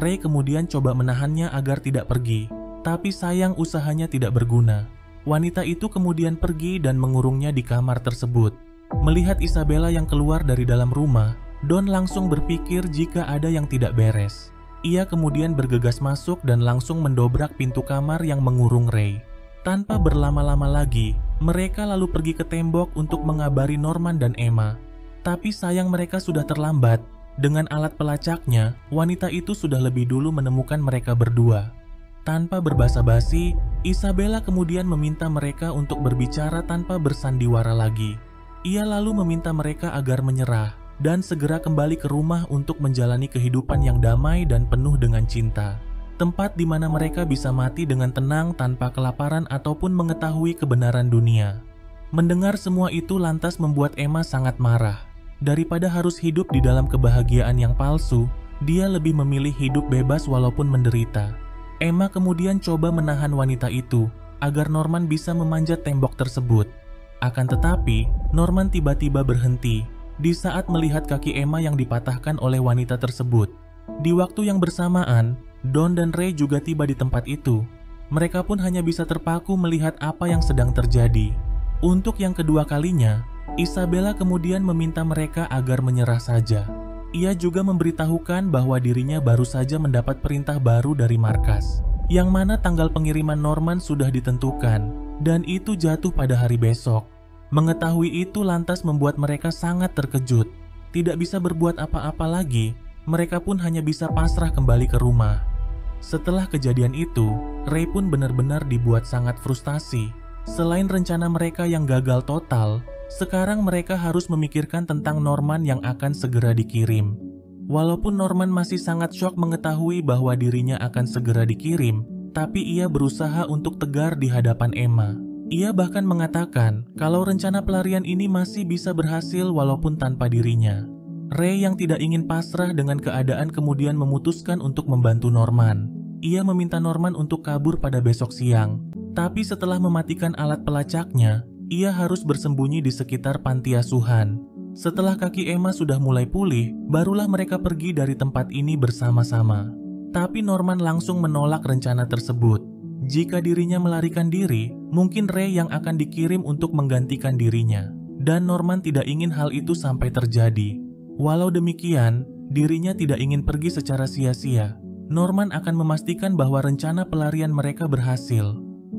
Ray kemudian coba menahannya agar tidak pergi, tapi sayang usahanya tidak berguna. Wanita itu kemudian pergi dan mengurungnya di kamar tersebut. Melihat Isabella yang keluar dari dalam rumah, Don langsung berpikir jika ada yang tidak beres. Ia kemudian bergegas masuk dan langsung mendobrak pintu kamar yang mengurung Ray. Tanpa berlama-lama lagi, mereka lalu pergi ke tembok untuk mengabari Norman dan Emma. Tapi sayang mereka sudah terlambat. Dengan alat pelacaknya, wanita itu sudah lebih dulu menemukan mereka berdua. Tanpa berbasa-basi, Isabella kemudian meminta mereka untuk berbicara tanpa bersandiwara lagi. Ia lalu meminta mereka agar menyerah dan segera kembali ke rumah untuk menjalani kehidupan yang damai dan penuh dengan cinta. Tempat di mana mereka bisa mati dengan tenang tanpa kelaparan ataupun mengetahui kebenaran dunia. Mendengar semua itu lantas membuat Emma sangat marah. Daripada harus hidup di dalam kebahagiaan yang palsu, dia lebih memilih hidup bebas walaupun menderita. Emma kemudian coba menahan wanita itu agar Norman bisa memanjat tembok tersebut. Akan tetapi, Norman tiba-tiba berhenti di saat melihat kaki Emma yang dipatahkan oleh wanita tersebut. Di waktu yang bersamaan, Don dan Ray juga tiba di tempat itu. Mereka pun hanya bisa terpaku melihat apa yang sedang terjadi. Untuk yang kedua kalinya, Isabella kemudian meminta mereka agar menyerah saja. Ia juga memberitahukan bahwa dirinya baru saja mendapat perintah baru dari markas, yang mana tanggal pengiriman Norman sudah ditentukan, dan itu jatuh pada hari besok. Mengetahui itu lantas membuat mereka sangat terkejut. Tidak bisa berbuat apa-apa lagi, mereka pun hanya bisa pasrah kembali ke rumah. Setelah kejadian itu, Ray pun benar-benar dibuat sangat frustasi. Selain rencana mereka yang gagal total, sekarang mereka harus memikirkan tentang Norman yang akan segera dikirim. Walaupun Norman masih sangat syok mengetahui bahwa dirinya akan segera dikirim, tapi ia berusaha untuk tegar di hadapan Emma. Ia bahkan mengatakan kalau rencana pelarian ini masih bisa berhasil walaupun tanpa dirinya. Ray yang tidak ingin pasrah dengan keadaan kemudian memutuskan untuk membantu Norman. Ia meminta Norman untuk kabur pada besok siang, tapi setelah mematikan alat pelacaknya, ia harus bersembunyi di sekitar panti asuhan. Setelah kaki Emma sudah mulai pulih, barulah mereka pergi dari tempat ini bersama-sama. Tapi Norman langsung menolak rencana tersebut. Jika dirinya melarikan diri, mungkin Ray yang akan dikirim untuk menggantikan dirinya. Dan Norman tidak ingin hal itu sampai terjadi. Walau demikian, dirinya tidak ingin pergi secara sia-sia. Norman akan memastikan bahwa rencana pelarian mereka berhasil.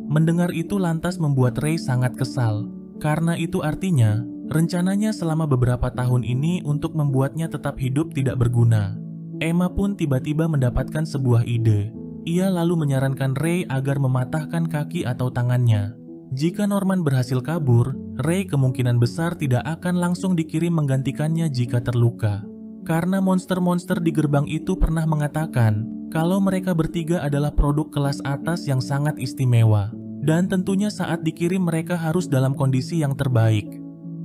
Mendengar itu lantas membuat Ray sangat kesal. Karena itu artinya, rencananya selama beberapa tahun ini untuk membuatnya tetap hidup tidak berguna. Emma pun tiba-tiba mendapatkan sebuah ide. Ia lalu menyarankan Ray agar mematahkan kaki atau tangannya. Jika Norman berhasil kabur, Ray kemungkinan besar tidak akan langsung dikirim menggantikannya jika terluka. Karena monster-monster di gerbang itu pernah mengatakan kalau mereka bertiga adalah produk kelas atas yang sangat istimewa. Dan tentunya saat dikirim mereka harus dalam kondisi yang terbaik.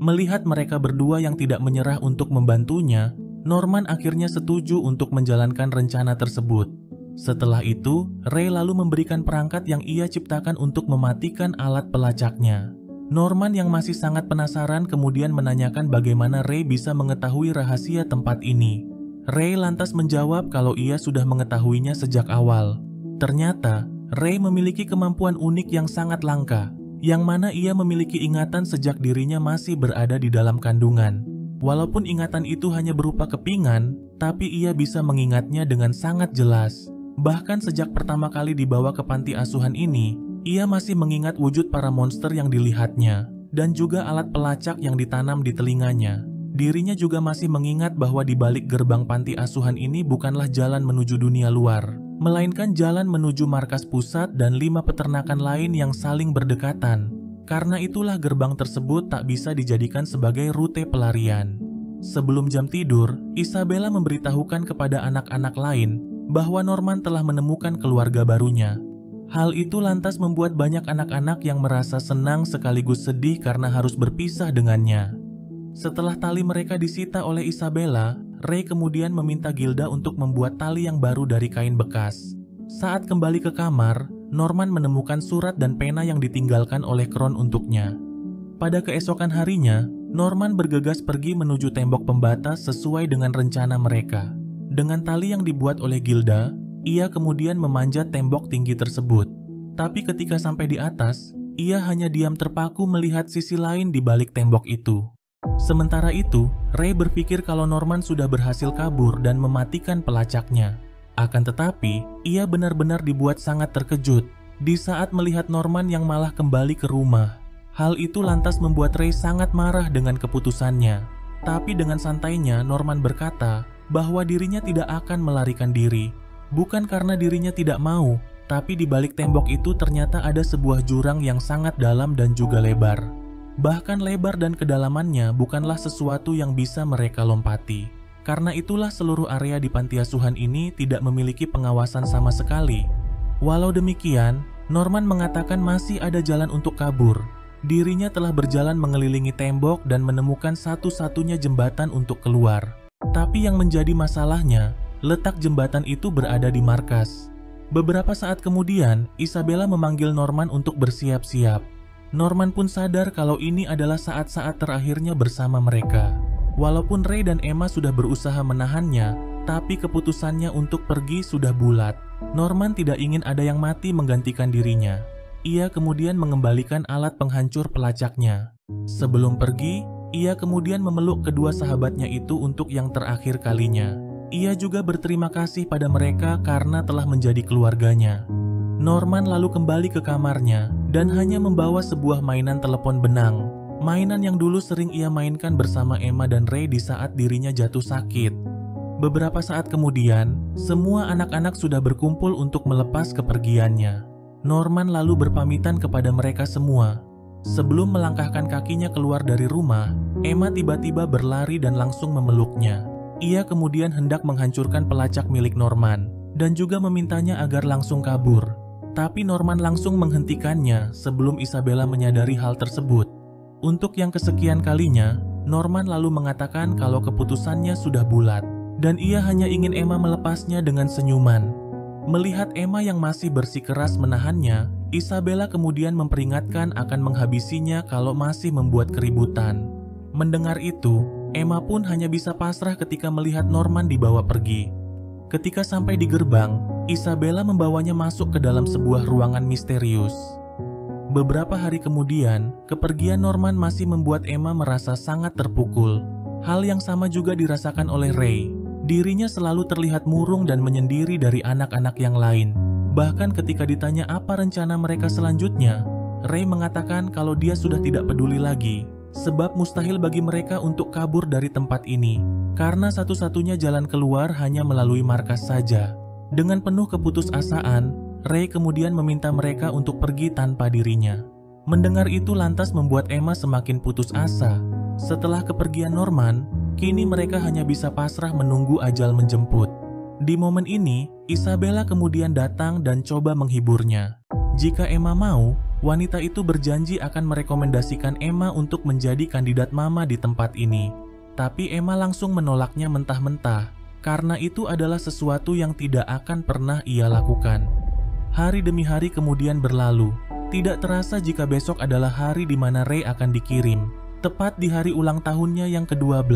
Melihat mereka berdua yang tidak menyerah untuk membantunya, Norman akhirnya setuju untuk menjalankan rencana tersebut. Setelah itu, Ray lalu memberikan perangkat yang ia ciptakan untuk mematikan alat pelacaknya. Norman yang masih sangat penasaran kemudian menanyakan bagaimana Ray bisa mengetahui rahasia tempat ini. Ray lantas menjawab kalau ia sudah mengetahuinya sejak awal. Ternyata, Ray memiliki kemampuan unik yang sangat langka, yang mana ia memiliki ingatan sejak dirinya masih berada di dalam kandungan. Walaupun ingatan itu hanya berupa kepingan, tapi ia bisa mengingatnya dengan sangat jelas. Bahkan sejak pertama kali dibawa ke panti asuhan ini, ia masih mengingat wujud para monster yang dilihatnya dan juga alat pelacak yang ditanam di telinganya. Dirinya juga masih mengingat bahwa di balik gerbang panti asuhan ini bukanlah jalan menuju dunia luar, melainkan jalan menuju markas pusat dan 5 peternakan lain yang saling berdekatan. Karena itulah gerbang tersebut tak bisa dijadikan sebagai rute pelarian. Sebelum jam tidur, Isabella memberitahukan kepada anak-anak lain bahwa Norman telah menemukan keluarga barunya. Hal itu lantas membuat banyak anak-anak yang merasa senang sekaligus sedih karena harus berpisah dengannya. Setelah tali mereka disita oleh Isabella, Ray kemudian meminta Gilda untuk membuat tali yang baru dari kain bekas. Saat kembali ke kamar, Norman menemukan surat dan pena yang ditinggalkan oleh Kron untuknya. Pada keesokan harinya, Norman bergegas pergi menuju tembok pembatas sesuai dengan rencana mereka. Dengan tali yang dibuat oleh Gilda, ia kemudian memanjat tembok tinggi tersebut. Tapi ketika sampai di atas, ia hanya diam terpaku melihat sisi lain di balik tembok itu. Sementara itu, Ray berpikir kalau Norman sudah berhasil kabur dan mematikan pelacaknya. Akan tetapi, ia benar-benar dibuat sangat terkejut di saat melihat Norman yang malah kembali ke rumah. Hal itu lantas membuat Ray sangat marah dengan keputusannya. Tapi dengan santainya, Norman berkata bahwa dirinya tidak akan melarikan diri. Bukan karena dirinya tidak mau, tapi di balik tembok itu ternyata ada sebuah jurang yang sangat dalam dan juga lebar. Bahkan lebar dan kedalamannya bukanlah sesuatu yang bisa mereka lompati. Karena itulah seluruh area di panti asuhan ini tidak memiliki pengawasan sama sekali. Walau demikian, Norman mengatakan masih ada jalan untuk kabur. Dirinya telah berjalan mengelilingi tembok dan menemukan satu-satunya jembatan untuk keluar. Tapi yang menjadi masalahnya, letak jembatan itu berada di markas. Beberapa saat kemudian, Isabella memanggil Norman untuk bersiap-siap. Norman pun sadar kalau ini adalah saat-saat terakhirnya bersama mereka. Walaupun Ray dan Emma sudah berusaha menahannya, tapi keputusannya untuk pergi sudah bulat. Norman tidak ingin ada yang mati menggantikan dirinya. Ia kemudian mengembalikan alat penghancur pelacaknya. Sebelum pergi, ia kemudian memeluk kedua sahabatnya itu untuk yang terakhir kalinya. Ia juga berterima kasih pada mereka karena telah menjadi keluarganya. Norman lalu kembali ke kamarnya dan hanya membawa sebuah mainan telepon benang. Mainan yang dulu sering ia mainkan bersama Emma dan Ray di saat dirinya jatuh sakit. Beberapa saat kemudian, semua anak-anak sudah berkumpul untuk melepas kepergiannya. Norman lalu berpamitan kepada mereka semua. Sebelum melangkahkan kakinya keluar dari rumah, Emma tiba-tiba berlari dan langsung memeluknya. Ia kemudian hendak menghancurkan pelacak milik Norman dan juga memintanya agar langsung kabur. Tapi Norman langsung menghentikannya sebelum Isabella menyadari hal tersebut. Untuk yang kesekian kalinya, Norman lalu mengatakan kalau keputusannya sudah bulat dan ia hanya ingin Emma melepasnya dengan senyuman. Melihat Emma yang masih bersikeras menahannya, Isabella kemudian memperingatkan akan menghabisinya kalau masih membuat keributan. Mendengar itu, Emma pun hanya bisa pasrah ketika melihat Norman dibawa pergi. Ketika sampai di gerbang, Isabella membawanya masuk ke dalam sebuah ruangan misterius. Beberapa hari kemudian, kepergian Norman masih membuat Emma merasa sangat terpukul. Hal yang sama juga dirasakan oleh Ray. Dirinya selalu terlihat murung dan menyendiri dari anak-anak yang lain. Bahkan ketika ditanya apa rencana mereka selanjutnya, Ray mengatakan kalau dia sudah tidak peduli lagi, sebab mustahil bagi mereka untuk kabur dari tempat ini, karena satu-satunya jalan keluar hanya melalui markas saja. Dengan penuh keputusasaan, Ray kemudian meminta mereka untuk pergi tanpa dirinya. Mendengar itu lantas membuat Emma semakin putus asa. Setelah kepergian Norman, kini mereka hanya bisa pasrah menunggu ajal menjemput. Di momen ini, Isabella kemudian datang dan coba menghiburnya. Jika Emma mau, wanita itu berjanji akan merekomendasikan Emma untuk menjadi kandidat mama di tempat ini. Tapi Emma langsung menolaknya mentah-mentah, karena itu adalah sesuatu yang tidak akan pernah ia lakukan. Hari demi hari kemudian berlalu. Tidak terasa jika besok adalah hari di mana Ray akan dikirim, tepat di hari ulang tahunnya yang ke-12.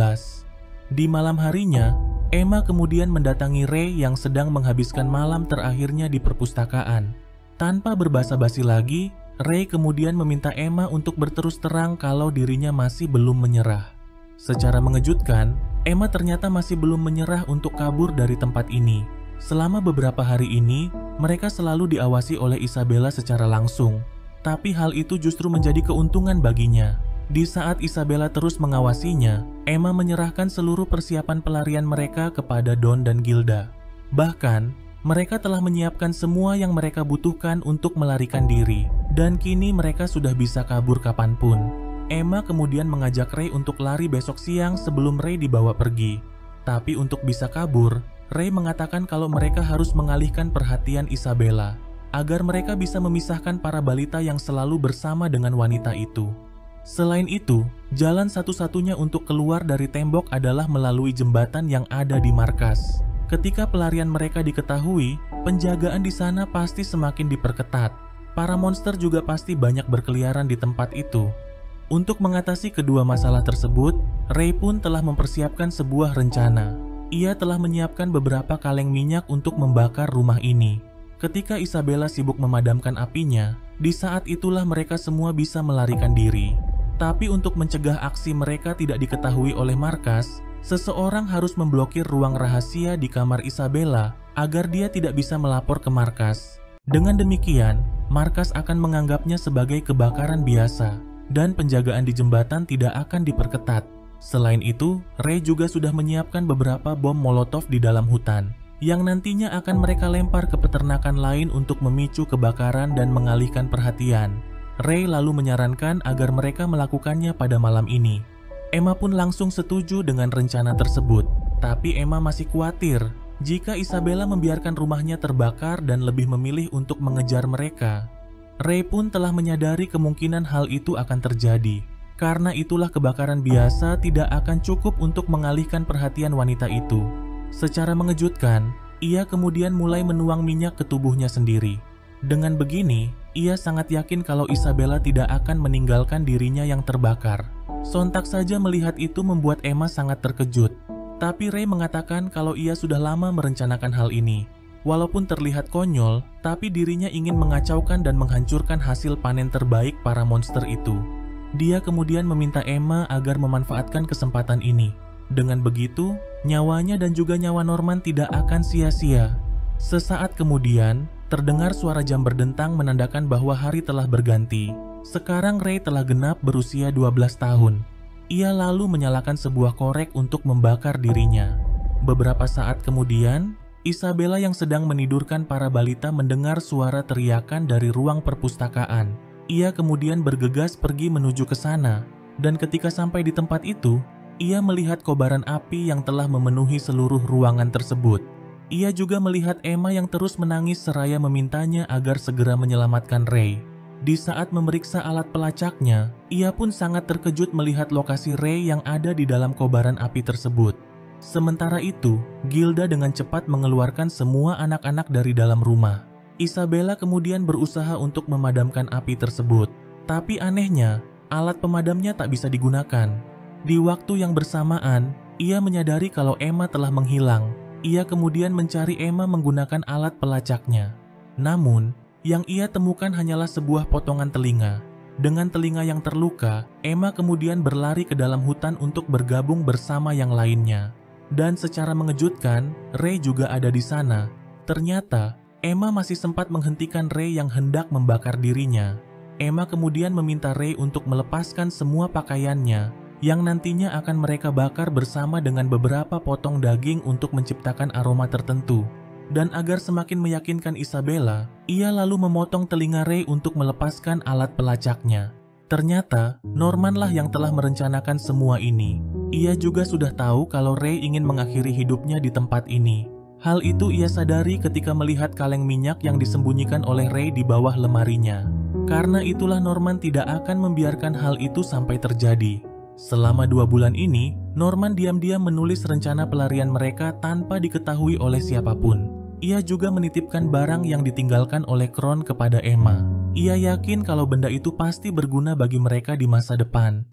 Di malam harinya, Emma kemudian mendatangi Ray yang sedang menghabiskan malam terakhirnya di perpustakaan. Tanpa berbasa-basi lagi, Ray kemudian meminta Emma untuk berterus terang kalau dirinya masih belum menyerah. Secara mengejutkan, Emma ternyata masih belum menyerah untuk kabur dari tempat ini. Selama beberapa hari ini, mereka selalu diawasi oleh Isabella secara langsung. Tapi hal itu justru menjadi keuntungan baginya. Di saat Isabella terus mengawasinya, Emma menyerahkan seluruh persiapan pelarian mereka kepada Don dan Gilda. Bahkan, mereka telah menyiapkan semua yang mereka butuhkan untuk melarikan diri. Dan kini mereka sudah bisa kabur kapanpun. Emma kemudian mengajak Ray untuk lari besok siang sebelum Ray dibawa pergi. Tapi untuk bisa kabur, Ray mengatakan kalau mereka harus mengalihkan perhatian Isabella agar mereka bisa memisahkan para balita yang selalu bersama dengan wanita itu. Selain itu, jalan satu-satunya untuk keluar dari tembok adalah melalui jembatan yang ada di markas. Ketika pelarian mereka diketahui, penjagaan di sana pasti semakin diperketat. Para monster juga pasti banyak berkeliaran di tempat itu. Untuk mengatasi kedua masalah tersebut, Ray pun telah mempersiapkan sebuah rencana. Ia telah menyiapkan beberapa kaleng minyak untuk membakar rumah ini. Ketika Isabella sibuk memadamkan apinya, di saat itulah mereka semua bisa melarikan diri. Tapi untuk mencegah aksi mereka tidak diketahui oleh markas, seseorang harus memblokir ruang rahasia di kamar Isabella agar dia tidak bisa melapor ke markas. Dengan demikian, markas akan menganggapnya sebagai kebakaran biasa dan penjagaan di jembatan tidak akan diperketat. Selain itu, Ray juga sudah menyiapkan beberapa bom molotov di dalam hutan yang nantinya akan mereka lempar ke peternakan lain untuk memicu kebakaran dan mengalihkan perhatian. Ray lalu menyarankan agar mereka melakukannya pada malam ini. Emma pun langsung setuju dengan rencana tersebut, tapi Emma masih khawatir jika Isabella membiarkan rumahnya terbakar dan lebih memilih untuk mengejar mereka. Ray pun telah menyadari kemungkinan hal itu akan terjadi. Karena itulah kebakaran biasa tidak akan cukup untuk mengalihkan perhatian wanita itu. Secara mengejutkan, ia kemudian mulai menuang minyak ke tubuhnya sendiri. Dengan begini, ia sangat yakin kalau Isabella tidak akan meninggalkan dirinya yang terbakar. Sontak saja melihat itu membuat Emma sangat terkejut. Tapi Ray mengatakan kalau ia sudah lama merencanakan hal ini. Walaupun terlihat konyol, tapi dirinya ingin mengacaukan dan menghancurkan hasil panen terbaik para monster itu. Dia kemudian meminta Emma agar memanfaatkan kesempatan ini. Dengan begitu, nyawanya dan juga nyawa Norman tidak akan sia-sia. Sesaat kemudian, terdengar suara jam berdentang menandakan bahwa hari telah berganti. Sekarang Ray telah genap berusia 12 tahun. Ia lalu menyalakan sebuah korek untuk membakar dirinya. Beberapa saat kemudian, Isabella yang sedang menidurkan para balita mendengar suara teriakan dari ruang perpustakaan. Ia kemudian bergegas pergi menuju ke sana, dan ketika sampai di tempat itu, ia melihat kobaran api yang telah memenuhi seluruh ruangan tersebut. Ia juga melihat Emma yang terus menangis seraya memintanya agar segera menyelamatkan Ray. Di saat memeriksa alat pelacaknya, ia pun sangat terkejut melihat lokasi Ray yang ada di dalam kobaran api tersebut. Sementara itu, Gilda dengan cepat mengeluarkan semua anak-anak dari dalam rumah. Isabella kemudian berusaha untuk memadamkan api tersebut. Tapi anehnya, alat pemadamnya tak bisa digunakan. Di waktu yang bersamaan, ia menyadari kalau Emma telah menghilang. Ia kemudian mencari Emma menggunakan alat pelacaknya. Namun, yang ia temukan hanyalah sebuah potongan telinga. Dengan telinga yang terluka, Emma kemudian berlari ke dalam hutan untuk bergabung bersama yang lainnya. Dan secara mengejutkan, Ray juga ada di sana. Ternyata, Emma masih sempat menghentikan Ray yang hendak membakar dirinya. Emma kemudian meminta Ray untuk melepaskan semua pakaiannya yang nantinya akan mereka bakar bersama dengan beberapa potong daging untuk menciptakan aroma tertentu. Dan agar semakin meyakinkan Isabella, ia lalu memotong telinga Ray untuk melepaskan alat pelacaknya. Ternyata, Norman lah yang telah merencanakan semua ini. Ia juga sudah tahu kalau Ray ingin mengakhiri hidupnya di tempat ini. Hal itu ia sadari ketika melihat kaleng minyak yang disembunyikan oleh Ray di bawah lemarinya. Karena itulah Norman tidak akan membiarkan hal itu sampai terjadi. Selama 2 bulan ini, Norman diam-diam menulis rencana pelarian mereka tanpa diketahui oleh siapapun. Ia juga menitipkan barang yang ditinggalkan oleh Kron kepada Emma. Ia yakin kalau benda itu pasti berguna bagi mereka di masa depan.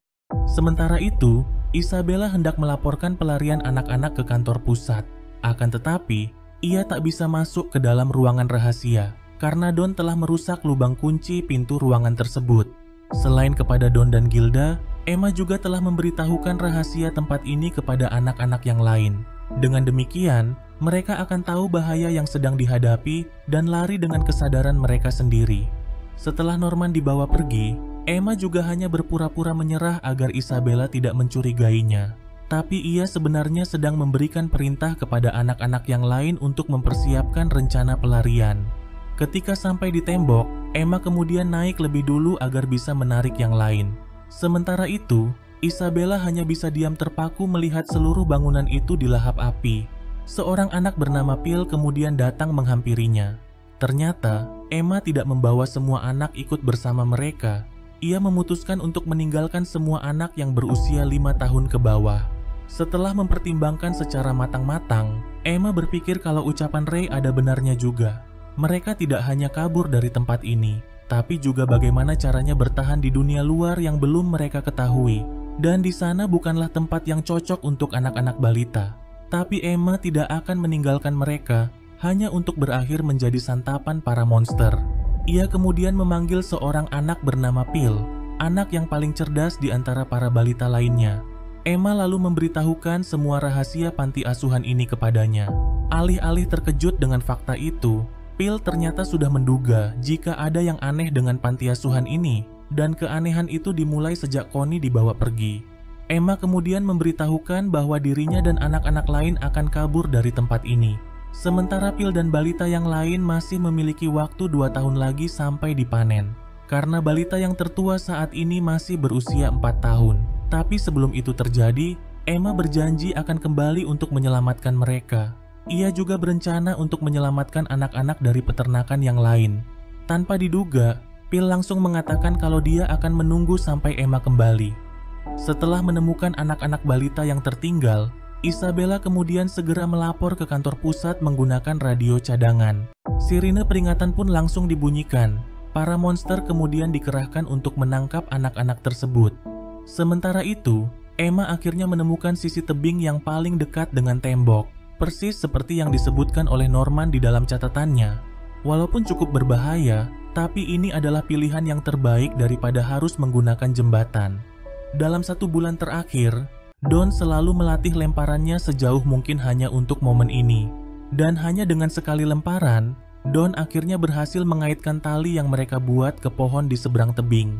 Sementara itu, Isabella hendak melaporkan pelarian anak-anak ke kantor pusat. Akan tetapi, ia tak bisa masuk ke dalam ruangan rahasia karena Don telah merusak lubang kunci pintu ruangan tersebut. Selain kepada Don dan Gilda, Emma juga telah memberitahukan rahasia tempat ini kepada anak-anak yang lain. Dengan demikian, mereka akan tahu bahaya yang sedang dihadapi dan lari dengan kesadaran mereka sendiri. Setelah Norman dibawa pergi, Emma juga hanya berpura-pura menyerah agar Isabella tidak mencurigainya. Tapi ia sebenarnya sedang memberikan perintah kepada anak-anak yang lain untuk mempersiapkan rencana pelarian. Ketika sampai di tembok, Emma kemudian naik lebih dulu agar bisa menarik yang lain. Sementara itu, Isabella hanya bisa diam terpaku melihat seluruh bangunan itu dilahap api. Seorang anak bernama Phil kemudian datang menghampirinya. Ternyata, Emma tidak membawa semua anak ikut bersama mereka. Ia memutuskan untuk meninggalkan semua anak yang berusia 5 tahun ke bawah. Setelah mempertimbangkan secara matang-matang, Emma berpikir kalau ucapan Ray ada benarnya juga. Mereka tidak hanya kabur dari tempat ini, tapi juga bagaimana caranya bertahan di dunia luar yang belum mereka ketahui. Dan di sana bukanlah tempat yang cocok untuk anak-anak balita. Tapi Emma tidak akan meninggalkan mereka hanya untuk berakhir menjadi santapan para monster. Ia kemudian memanggil seorang anak bernama Phil, anak yang paling cerdas di antara para balita lainnya. Emma lalu memberitahukan semua rahasia panti asuhan ini kepadanya. Alih-alih terkejut dengan fakta itu, Phil ternyata sudah menduga jika ada yang aneh dengan panti asuhan ini, dan keanehan itu dimulai sejak Connie dibawa pergi. Emma kemudian memberitahukan bahwa dirinya dan anak-anak lain akan kabur dari tempat ini. Sementara Phil dan balita yang lain masih memiliki waktu 2 tahun lagi sampai dipanen. Karena balita yang tertua saat ini masih berusia 4 tahun. Tapi sebelum itu terjadi, Emma berjanji akan kembali untuk menyelamatkan mereka. Ia juga berencana untuk menyelamatkan anak-anak dari peternakan yang lain. Tanpa diduga, Phil langsung mengatakan kalau dia akan menunggu sampai Emma kembali. Setelah menemukan anak-anak balita yang tertinggal, Isabella kemudian segera melapor ke kantor pusat menggunakan radio cadangan. Sirine peringatan pun langsung dibunyikan. Para monster kemudian dikerahkan untuk menangkap anak-anak tersebut. Sementara itu, Emma akhirnya menemukan sisi tebing yang paling dekat dengan tembok, persis seperti yang disebutkan oleh Norman di dalam catatannya. Walaupun cukup berbahaya, tapi ini adalah pilihan yang terbaik daripada harus menggunakan jembatan. Dalam 1 bulan terakhir, Don selalu melatih lemparannya sejauh mungkin hanya untuk momen ini. Dan hanya dengan sekali lemparan, Don akhirnya berhasil mengaitkan tali yang mereka buat ke pohon di seberang tebing.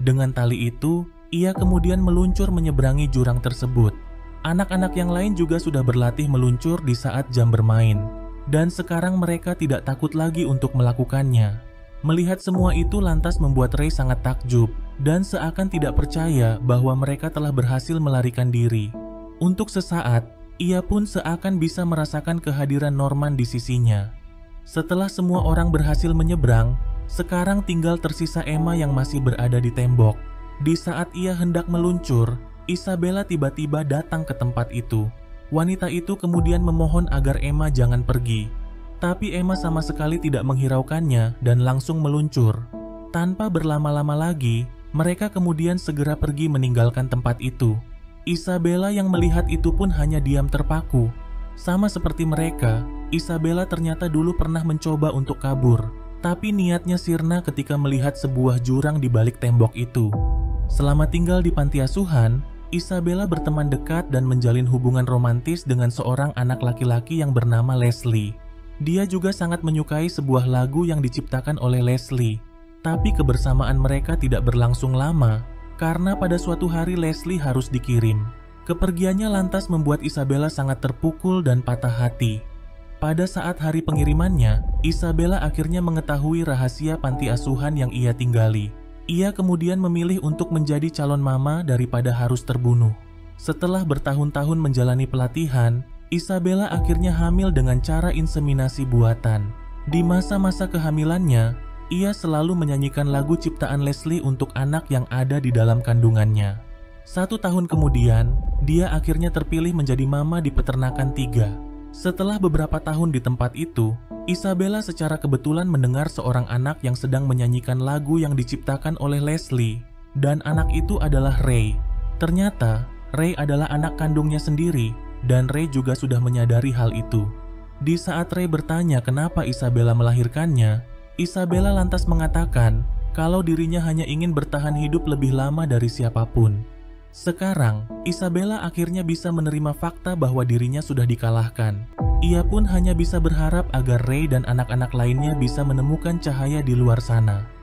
Dengan tali itu, ia kemudian meluncur menyeberangi jurang tersebut. Anak-anak yang lain juga sudah berlatih meluncur di saat jam bermain. Dan sekarang mereka tidak takut lagi untuk melakukannya. Melihat semua itu lantas membuat Ray sangat takjub dan seakan tidak percaya bahwa mereka telah berhasil melarikan diri. Untuk sesaat, ia pun seakan bisa merasakan kehadiran Norman di sisinya. Setelah semua orang berhasil menyeberang, sekarang tinggal tersisa Emma yang masih berada di tembok. Di saat ia hendak meluncur, Isabella tiba-tiba datang ke tempat itu. Wanita itu kemudian memohon agar Emma jangan pergi. Tapi Emma sama sekali tidak menghiraukannya dan langsung meluncur. Tanpa berlama-lama lagi, mereka kemudian segera pergi meninggalkan tempat itu. Isabella yang melihat itu pun hanya diam terpaku. Sama seperti mereka, Isabella ternyata dulu pernah mencoba untuk kabur. Tapi niatnya sirna ketika melihat sebuah jurang di balik tembok itu. Selama tinggal di panti asuhan, Isabella berteman dekat dan menjalin hubungan romantis dengan seorang anak laki-laki yang bernama Leslie. Dia juga sangat menyukai sebuah lagu yang diciptakan oleh Leslie. Tapi kebersamaan mereka tidak berlangsung lama karena pada suatu hari Leslie harus dikirim. Kepergiannya lantas membuat Isabella sangat terpukul dan patah hati. Pada saat hari pengirimannya, Isabella akhirnya mengetahui rahasia panti asuhan yang ia tinggali. Ia kemudian memilih untuk menjadi calon mama daripada harus terbunuh. Setelah bertahun-tahun menjalani pelatihan, Isabella akhirnya hamil dengan cara inseminasi buatan. Di masa-masa kehamilannya, ia selalu menyanyikan lagu ciptaan Leslie untuk anak yang ada di dalam kandungannya. 1 tahun kemudian, dia akhirnya terpilih menjadi mama di peternakan 3. Setelah beberapa tahun di tempat itu, Isabella secara kebetulan mendengar seorang anak yang sedang menyanyikan lagu yang diciptakan oleh Leslie, dan anak itu adalah Ray. Ternyata, Ray adalah anak kandungnya sendiri, dan Ray juga sudah menyadari hal itu. Di saat Ray bertanya kenapa Isabella melahirkannya, Isabella lantas mengatakan kalau dirinya hanya ingin bertahan hidup lebih lama dari siapapun. Sekarang, Isabella akhirnya bisa menerima fakta bahwa dirinya sudah dikalahkan. Ia pun hanya bisa berharap agar Ray dan anak-anak lainnya bisa menemukan cahaya di luar sana.